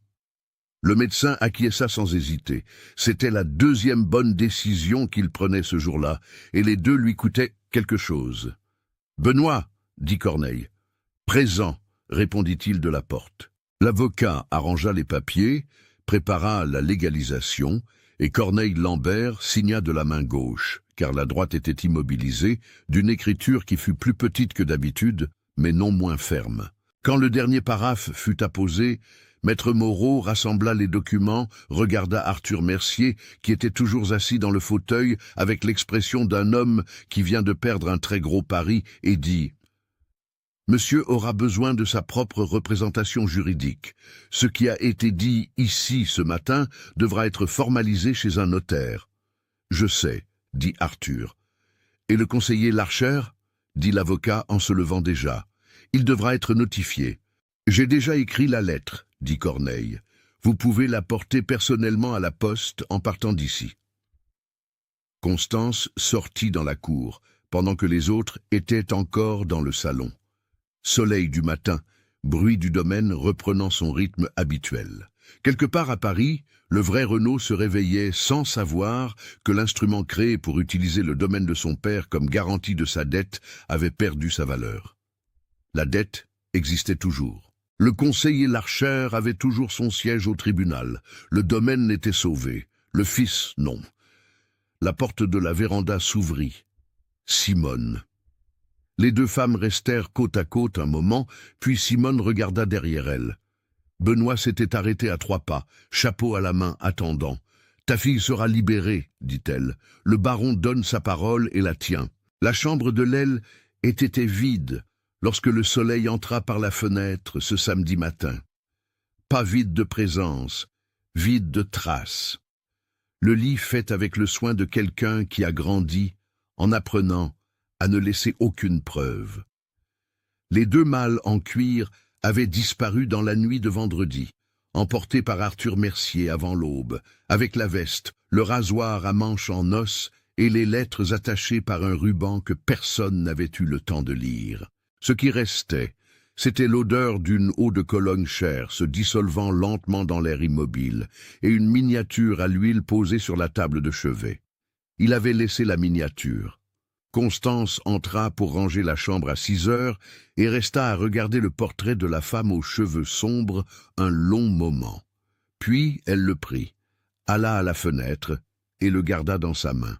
Le médecin acquiesça sans hésiter. C'était la 2e bonne décision qu'il prenait ce jour-là, et les 2 lui coûtaient quelque chose. « Benoît, dit Corneille. « Présent, répondit-il de la porte. L'avocat arrangea les papiers, prépara la légalisation, et Corneille Lambert signa de la main gauche, car la droite était immobilisée, d'une écriture qui fut plus petite que d'habitude, mais non moins ferme. Quand le dernier paraphe fut apposé, Maître Moreau rassembla les documents, regarda Arthur Mercier, qui était toujours assis dans le fauteuil, avec l'expression d'un homme qui vient de perdre un très gros pari, et dit « Monsieur aura besoin de sa propre représentation juridique. Ce qui a été dit ici ce matin devra être formalisé chez un notaire. »« Je sais, » dit Arthur. « Et le conseiller Larcher ?» dit l'avocat en se levant déjà. « Il devra être notifié. »« J'ai déjà écrit la lettre, » dit Corneille. « Vous pouvez la porter personnellement à la poste en partant d'ici. » Constance sortit dans la cour, pendant que les autres étaient encore dans le salon. Soleil du matin, bruit du domaine reprenant son rythme habituel. Quelque part à Paris, le vrai Renaud se réveillait sans savoir que l'instrument créé pour utiliser le domaine de son père comme garantie de sa dette avait perdu sa valeur. La dette existait toujours. Le conseiller Larcher avait toujours son siège au tribunal. Le domaine était sauvé. Le fils, non. La porte de la véranda s'ouvrit. Simone. Les 2 femmes restèrent côte à côte un moment, puis Simone regarda derrière elle. Benoît s'était arrêté à 3 pas, chapeau à la main, attendant. « Ta fille sera libérée, dit-elle. Le baron donne sa parole et la tient. » La chambre de l'aile était vide lorsque le soleil entra par la fenêtre ce samedi matin. Pas vide de présence, vide de traces. Le lit fait avec le soin de quelqu'un qui a grandi en apprenant à ne laisser aucune preuve. Les 2 mâles en cuir avaient disparu dans la nuit de vendredi, emportés par Arthur Mercier avant l'aube, avec la veste, le rasoir à manches en os et les lettres attachées par un ruban que personne n'avait eu le temps de lire. Ce qui restait, c'était l'odeur d'une eau de Cologne chère se dissolvant lentement dans l'air immobile, et une miniature à l'huile posée sur la table de chevet. Il avait laissé la miniature. Constance entra pour ranger la chambre à 6 heures et resta à regarder le portrait de la femme aux cheveux sombres un long moment. Puis elle le prit, alla à la fenêtre et le garda dans sa main.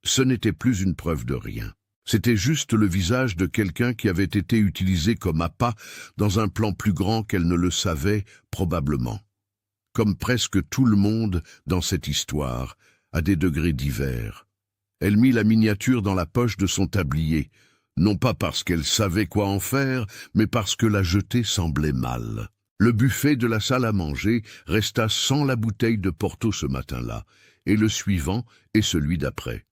Ce n'était plus une preuve de rien. C'était juste le visage de quelqu'un qui avait été utilisé comme appât dans un plan plus grand qu'elle ne le savait probablement. Comme presque tout le monde dans cette histoire, à des degrés divers. Elle mit la miniature dans la poche de son tablier, non pas parce qu'elle savait quoi en faire, mais parce que la jeter semblait mal. Le buffet de la salle à manger resta sans la bouteille de Porto ce matin-là, et le suivant et celui d'après.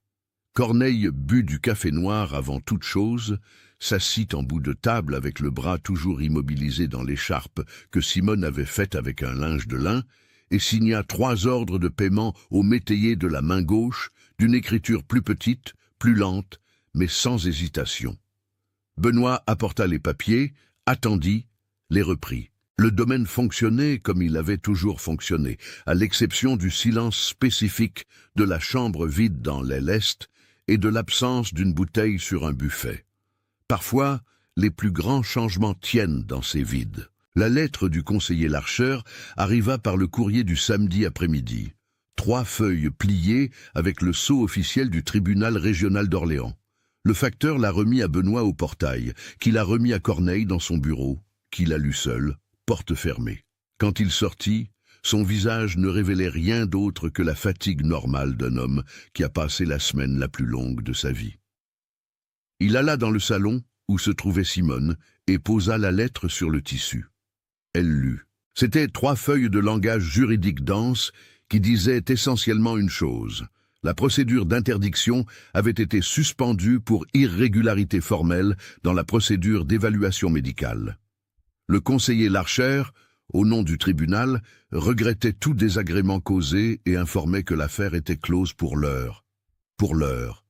Corneille but du café noir avant toute chose, s'assit en bout de table avec le bras toujours immobilisé dans l'écharpe que Simone avait faite avec un linge de lin, et signa 3 ordres de paiement au métayer de la main gauche, d'une écriture plus petite, plus lente, mais sans hésitation. Benoît apporta les papiers, attendit, les reprit. Le domaine fonctionnait comme il avait toujours fonctionné, à l'exception du silence spécifique de la chambre vide dans l'aile est et de l'absence d'une bouteille sur un buffet. Parfois, les plus grands changements tiennent dans ces vides. La lettre du conseiller Larcher arriva par le courrier du samedi après-midi. 3 feuilles pliées avec le sceau officiel du tribunal régional d'Orléans. Le facteur l'a remis à Benoît au portail, qui l'a remis à Corneille dans son bureau, qui l'a lu seul, porte fermée. Quand il sortit, son visage ne révélait rien d'autre que la fatigue normale d'un homme qui a passé la semaine la plus longue de sa vie. Il alla dans le salon où se trouvait Simone et posa la lettre sur le tissu. Elle lut. C'étaient 3 feuilles de langage juridique dense qui disaient essentiellement une chose. La procédure d'interdiction avait été suspendue pour irrégularité formelle dans la procédure d'évaluation médicale. Le conseiller Larcher, au nom du tribunal, regrettait tout désagrément causé et informait que l'affaire était close pour l'heure. Pour l'heure.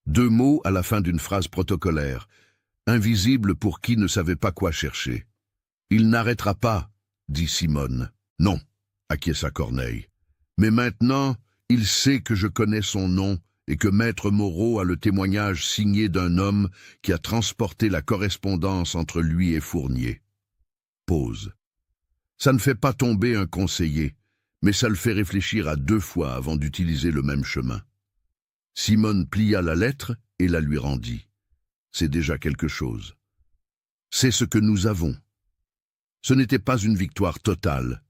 2 mots à la fin d'une phrase protocolaire, invisible pour qui ne savait pas quoi chercher. « Il n'arrêtera pas », dit Simone. « Non », acquiesça Corneille. « Mais maintenant, il sait que je connais son nom et que Maître Moreau a le témoignage signé d'un homme qui a transporté la correspondance entre lui et Fournier. » Pause. Ça ne fait pas tomber un conseiller, mais ça le fait réfléchir à 2 fois avant d'utiliser le même chemin. Simone plia la lettre et la lui rendit. C'est déjà quelque chose. C'est ce que nous avons. Ce n'était pas une victoire totale.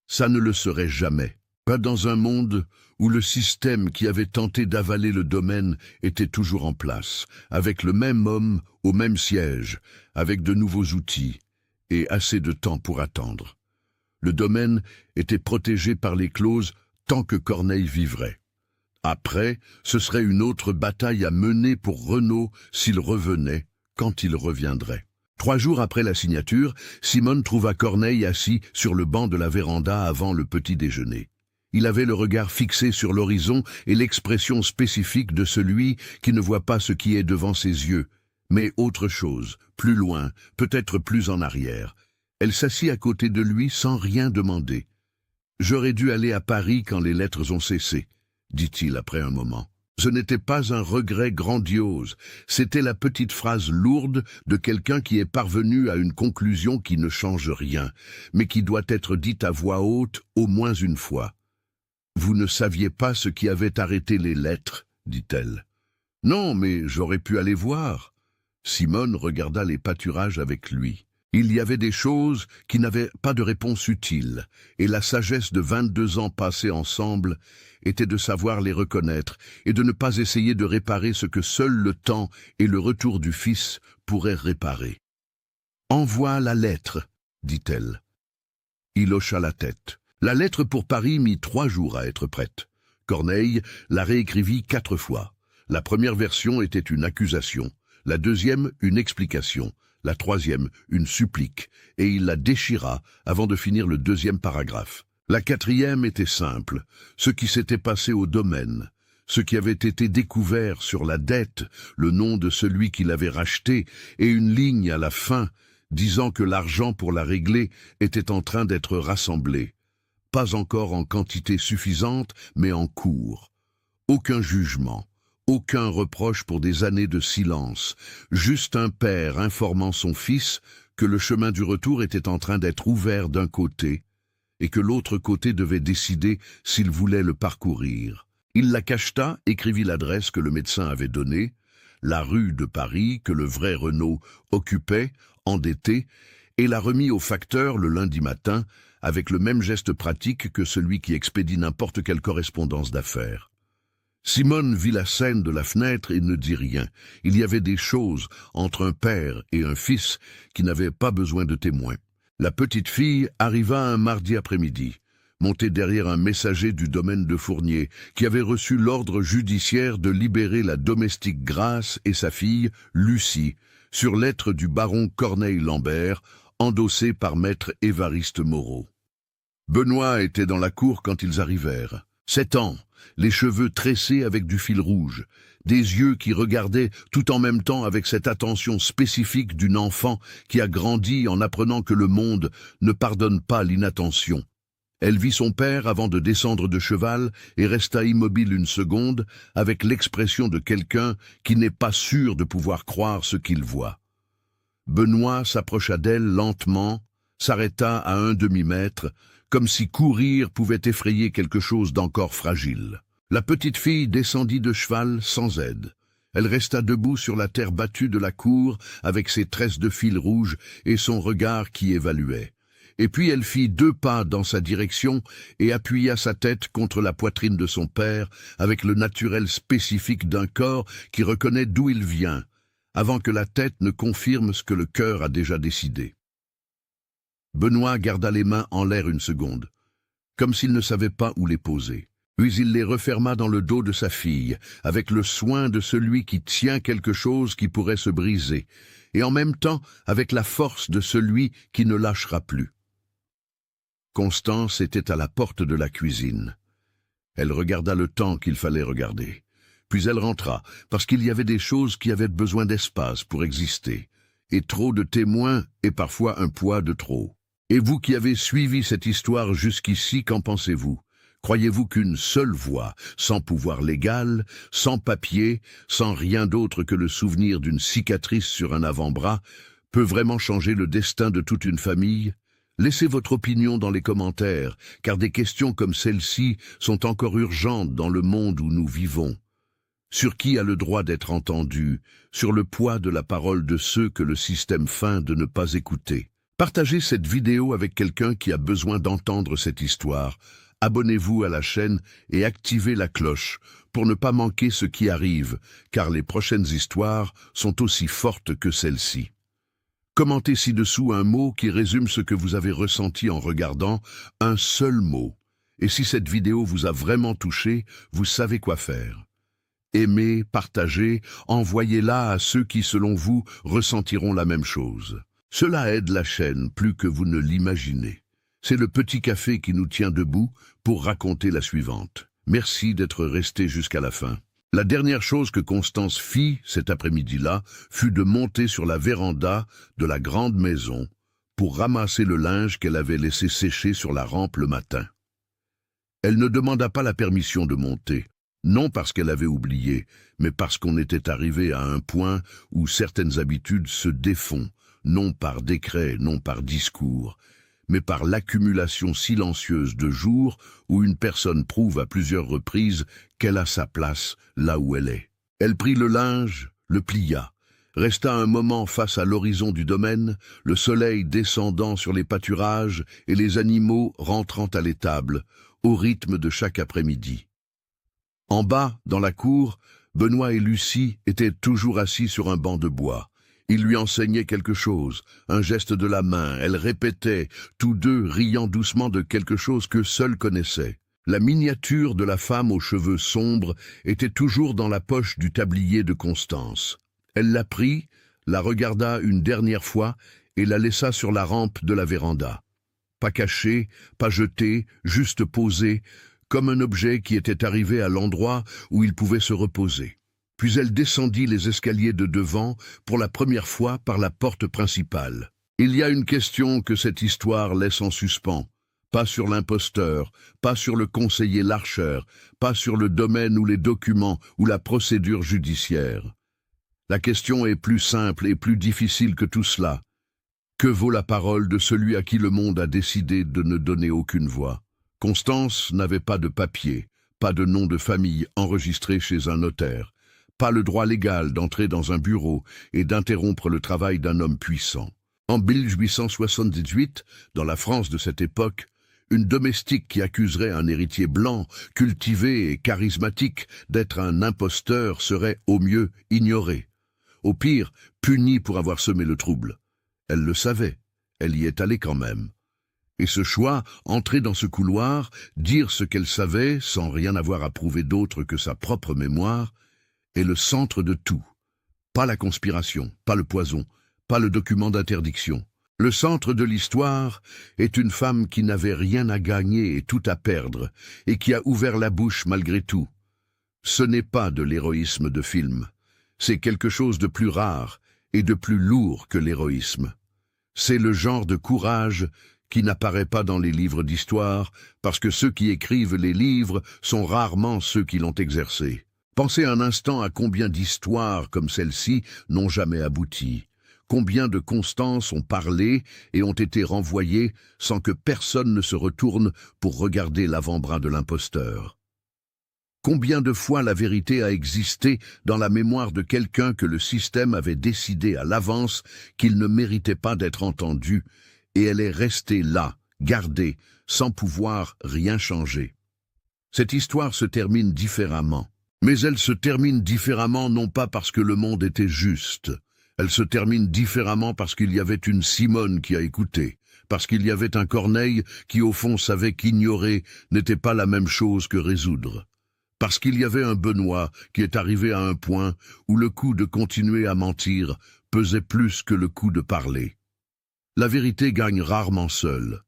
Ça ne le serait jamais. Pas dans un monde où le système qui avait tenté d'avaler le domaine était toujours en place, avec le même homme au même siège, avec de nouveaux outils et assez de temps pour attendre. Le domaine était protégé par les clauses tant que Corneille vivrait. Après, ce serait une autre bataille à mener pour Renaud s'il revenait, quand il reviendrait. 3 jours après la signature, Simone trouva Corneille assis sur le banc de la véranda avant le petit déjeuner. Il avait le regard fixé sur l'horizon et l'expression spécifique de celui qui ne voit pas ce qui est devant ses yeux, mais autre chose, plus loin, peut-être plus en arrière. Elle s'assit à côté de lui sans rien demander. « J'aurais dû aller à Paris quand les lettres ont cessé », dit-il après un moment. Ce n'était pas un regret grandiose, c'était la petite phrase lourde de quelqu'un qui est parvenu à une conclusion qui ne change rien, mais qui doit être dite à voix haute au moins une fois. « Vous ne saviez pas ce qui avait arrêté les lettres, dit-elle. « Non, mais j'aurais pu aller voir. » Simone regarda les pâturages avec lui. Il y avait des choses qui n'avaient pas de réponse utile, et la sagesse de 22 ans passés ensemble était de savoir les reconnaître et de ne pas essayer de réparer ce que seul le temps et le retour du fils pourraient réparer. « Envoie la lettre, dit-elle. Il hocha la tête. La lettre pour Paris mit 3 jours à être prête. Corneille la réécrivit 4 fois. La première version était une accusation, la deuxième une explication, la troisième une supplique, et il la déchira avant de finir le 2e paragraphe. La 4e était simple, ce qui s'était passé au domaine, ce qui avait été découvert sur la dette, le nom de celui qui l'avait racheté, et une ligne à la fin disant que l'argent pour la régler était en train d'être rassemblé. Pas encore en quantité suffisante, mais en cours. Aucun jugement, aucun reproche pour des années de silence, juste un père informant son fils que le chemin du retour était en train d'être ouvert d'un côté et que l'autre côté devait décider s'il voulait le parcourir. Il la cacheta, écrivit l'adresse que le médecin avait donnée, la rue de Paris que le vrai Renaud occupait, endetté, et la remit au facteur le lundi matin avec le même geste pratique que celui qui expédie n'importe quelle correspondance d'affaires. Simone vit la scène de la fenêtre et ne dit rien. Il y avait des choses entre un père et un fils qui n'avaient pas besoin de témoins. La petite fille arriva un mardi après-midi, montée derrière un messager du domaine de Fournier, qui avait reçu l'ordre judiciaire de libérer la domestique Grace et sa fille, Lucie, sur lettre du baron Corneille Lambert, endossée par maître Évariste Moreau. Benoît était dans la cour quand ils arrivèrent. 7 ans, les cheveux tressés avec du fil rouge, des yeux qui regardaient tout en même temps avec cette attention spécifique d'une enfant qui a grandi en apprenant que le monde ne pardonne pas l'inattention. Elle vit son père avant de descendre de cheval et resta immobile une seconde avec l'expression de quelqu'un qui n'est pas sûr de pouvoir croire ce qu'il voit. Benoît s'approcha d'elle lentement, s'arrêta à un demi-mètre, comme si courir pouvait effrayer quelque chose d'encore fragile. La petite fille descendit de cheval sans aide. Elle resta debout sur la terre battue de la cour avec ses tresses de fil rouge et son regard qui évaluait. Et puis elle fit 2 pas dans sa direction et appuya sa tête contre la poitrine de son père avec le naturel spécifique d'un corps qui reconnaît d'où il vient, avant que la tête ne confirme ce que le cœur a déjà décidé. Benoît garda les mains en l'air une seconde, comme s'il ne savait pas où les poser. Puis il les referma dans le dos de sa fille, avec le soin de celui qui tient quelque chose qui pourrait se briser, et en même temps avec la force de celui qui ne lâchera plus. Constance était à la porte de la cuisine. Elle regarda le temps qu'il fallait regarder. Puis elle rentra, parce qu'il y avait des choses qui avaient besoin d'espace pour exister, et trop de témoins est parfois un poids de trop. Et vous qui avez suivi cette histoire jusqu'ici, qu'en pensez-vous ? Croyez-vous qu'une seule voix, sans pouvoir légal, sans papier, sans rien d'autre que le souvenir d'une cicatrice sur un avant-bras, peut vraiment changer le destin de toute une famille ? Laissez votre opinion dans les commentaires, car des questions comme celle-ci sont encore urgentes dans le monde où nous vivons. Sur qui a le droit d'être entendu, sur le poids de la parole de ceux que le système feint de ne pas écouter. Partagez cette vidéo avec quelqu'un qui a besoin d'entendre cette histoire. Abonnez-vous à la chaîne et activez la cloche pour ne pas manquer ce qui arrive, car les prochaines histoires sont aussi fortes que celle-ci. Commentez ci-dessous un mot qui résume ce que vous avez ressenti en regardant, un seul mot. Et si cette vidéo vous a vraiment touché, vous savez quoi faire. Aimez, partagez, envoyez-la à ceux qui, selon vous, ressentiront la même chose. Cela aide la chaîne plus que vous ne l'imaginez. C'est le petit café qui nous tient debout pour raconter la suivante. Merci d'être resté jusqu'à la fin. La dernière chose que Constance fit cet après-midi-là fut de monter sur la véranda de la grande maison pour ramasser le linge qu'elle avait laissé sécher sur la rampe le matin. Elle ne demanda pas la permission de monter, non parce qu'elle avait oublié, mais parce qu'on était arrivé à un point où certaines habitudes se défont, non par décret, non par discours, mais par l'accumulation silencieuse de jours où une personne prouve à plusieurs reprises qu'elle a sa place là où elle est. Elle prit le linge, le plia, resta un moment face à l'horizon du domaine, le soleil descendant sur les pâturages et les animaux rentrant à l'étable, au rythme de chaque après-midi. En bas, dans la cour, Benoît et Lucie étaient toujours assis sur un banc de bois. Il lui enseignait quelque chose, un geste de la main. Elle répétait, tous deux riant doucement de quelque chose que seuls connaissaient. La miniature de la femme aux cheveux sombres était toujours dans la poche du tablier de Constance. Elle la prit, la regarda une dernière fois et la laissa sur la rampe de la véranda. Pas cachée, pas jetée, juste posée, comme un objet qui était arrivé à l'endroit où il pouvait se reposer. Puis elle descendit les escaliers de devant pour la première fois par la porte principale. Il y a une question que cette histoire laisse en suspens. Pas sur l'imposteur, pas sur le conseiller Larcher, pas sur le domaine ou les documents ou la procédure judiciaire. La question est plus simple et plus difficile que tout cela. Que vaut la parole de celui à qui le monde a décidé de ne donner aucune voix? Constance n'avait pas de papier, pas de nom de famille enregistré chez un notaire. Pas le droit légal d'entrer dans un bureau et d'interrompre le travail d'un homme puissant. En 1878, dans la France de cette époque, une domestique qui accuserait un héritier blanc, cultivé et charismatique, d'être un imposteur serait au mieux ignorée. Au pire, punie pour avoir semé le trouble. Elle le savait, elle y est allée quand même. Et ce choix, entrer dans ce couloir, dire ce qu'elle savait sans rien avoir à prouver d'autre que sa propre mémoire, est le centre de tout. Pas la conspiration, pas le poison, pas le document d'interdiction. Le centre de l'histoire est une femme qui n'avait rien à gagner et tout à perdre, et qui a ouvert la bouche malgré tout. Ce n'est pas de l'héroïsme de film. C'est quelque chose de plus rare et de plus lourd que l'héroïsme. C'est le genre de courage qui n'apparaît pas dans les livres d'histoire, parce que ceux qui écrivent les livres sont rarement ceux qui l'ont exercé. Pensez un instant à combien d'histoires comme celle-ci n'ont jamais abouti. Combien de Constance ont parlé et ont été renvoyées sans que personne ne se retourne pour regarder l'avant-bras de l'imposteur. Combien de fois la vérité a existé dans la mémoire de quelqu'un que le système avait décidé à l'avance qu'il ne méritait pas d'être entendu, et elle est restée là, gardée, sans pouvoir rien changer. Cette histoire se termine différemment. Mais elle se termine différemment non pas parce que le monde était juste. Elle se termine différemment parce qu'il y avait une Simone qui a écouté, parce qu'il y avait un Corneille qui au fond savait qu'ignorer n'était pas la même chose que résoudre. Parce qu'il y avait un Benoît qui est arrivé à un point où le coup de continuer à mentir pesait plus que le coup de parler. La vérité gagne rarement seule.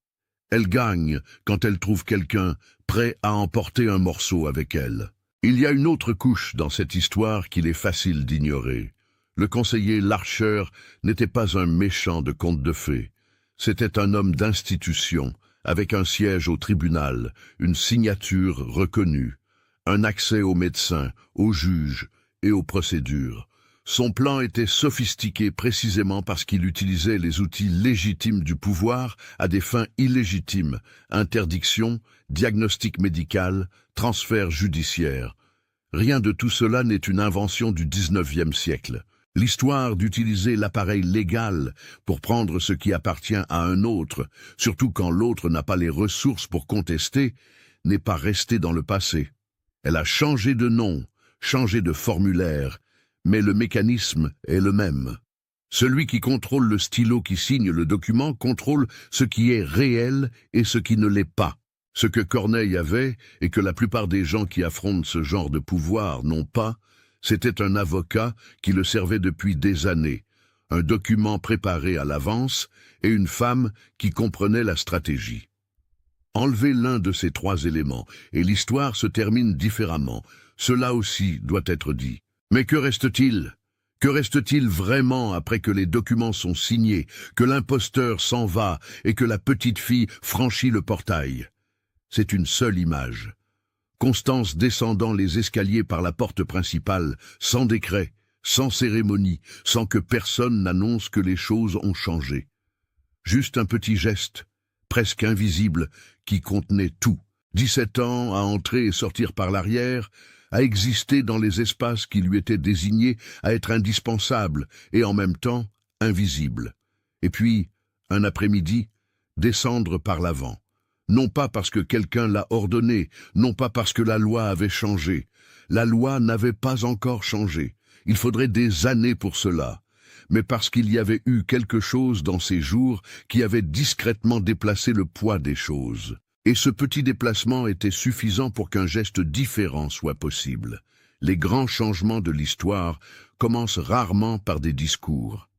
Elle gagne quand elle trouve quelqu'un prêt à emporter un morceau avec elle. Il y a une autre couche dans cette histoire qu'il est facile d'ignorer. Le conseiller Larcher n'était pas un méchant de conte de fées. C'était un homme d'institution, avec un siège au tribunal, une signature reconnue, un accès aux médecins, aux juges et aux procédures. Son plan était sophistiqué précisément parce qu'il utilisait les outils légitimes du pouvoir à des fins illégitimes, interdiction, diagnostic médical, transfert judiciaire. Rien de tout cela n'est une invention du XIXe siècle. L'histoire d'utiliser l'appareil légal pour prendre ce qui appartient à un autre, surtout quand l'autre n'a pas les ressources pour contester, n'est pas restée dans le passé. Elle a changé de nom, changé de formulaire, mais le mécanisme est le même. Celui qui contrôle le stylo qui signe le document contrôle ce qui est réel et ce qui ne l'est pas. Ce que Corneille avait, et que la plupart des gens qui affrontent ce genre de pouvoir n'ont pas, c'était un avocat qui le servait depuis des années, un document préparé à l'avance et une femme qui comprenait la stratégie. Enlevez l'un de ces trois éléments, et l'histoire se termine différemment. Cela aussi doit être dit. Mais que reste-t-il ? Que reste-t-il vraiment après que les documents sont signés, que l'imposteur s'en va et que la petite fille franchit le portail ? C'est une seule image. Constance descendant les escaliers par la porte principale, sans décret, sans cérémonie, sans que personne n'annonce que les choses ont changé. Juste un petit geste, presque invisible, qui contenait tout. 17 ans à entrer et sortir par l'arrière, à exister dans les espaces qui lui étaient désignés, à être indispensable et en même temps invisible. Et puis, un après-midi, descendre par l'avant. Non pas parce que quelqu'un l'a ordonné, non pas parce que la loi avait changé. La loi n'avait pas encore changé. Il faudrait des années pour cela. Mais parce qu'il y avait eu quelque chose dans ces jours qui avait discrètement déplacé le poids des choses. Et ce petit déplacement était suffisant pour qu'un geste différent soit possible. Les grands changements de l'histoire commencent rarement par des discours.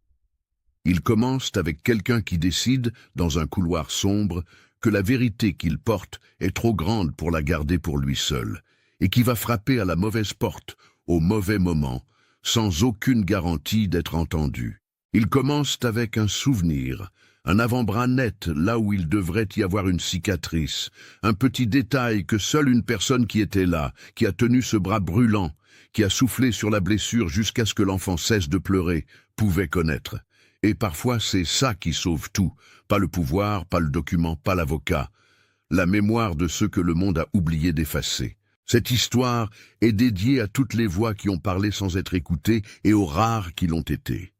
Ils commencent avec quelqu'un qui décide, dans un couloir sombre, que la vérité qu'il porte est trop grande pour la garder pour lui seul, et qui va frapper à la mauvaise porte, au mauvais moment, sans aucune garantie d'être entendu. Ils commencent avec un souvenir, un avant-bras net là où il devrait y avoir une cicatrice, un petit détail que seule une personne qui était là, qui a tenu ce bras brûlant, qui a soufflé sur la blessure jusqu'à ce que l'enfant cesse de pleurer, pouvait connaître. Et parfois c'est ça qui sauve tout, pas le pouvoir, pas le document, pas l'avocat, la mémoire de ceux que le monde a oublié d'effacer. Cette histoire est dédiée à toutes les voix qui ont parlé sans être écoutées et aux rares qui l'ont été.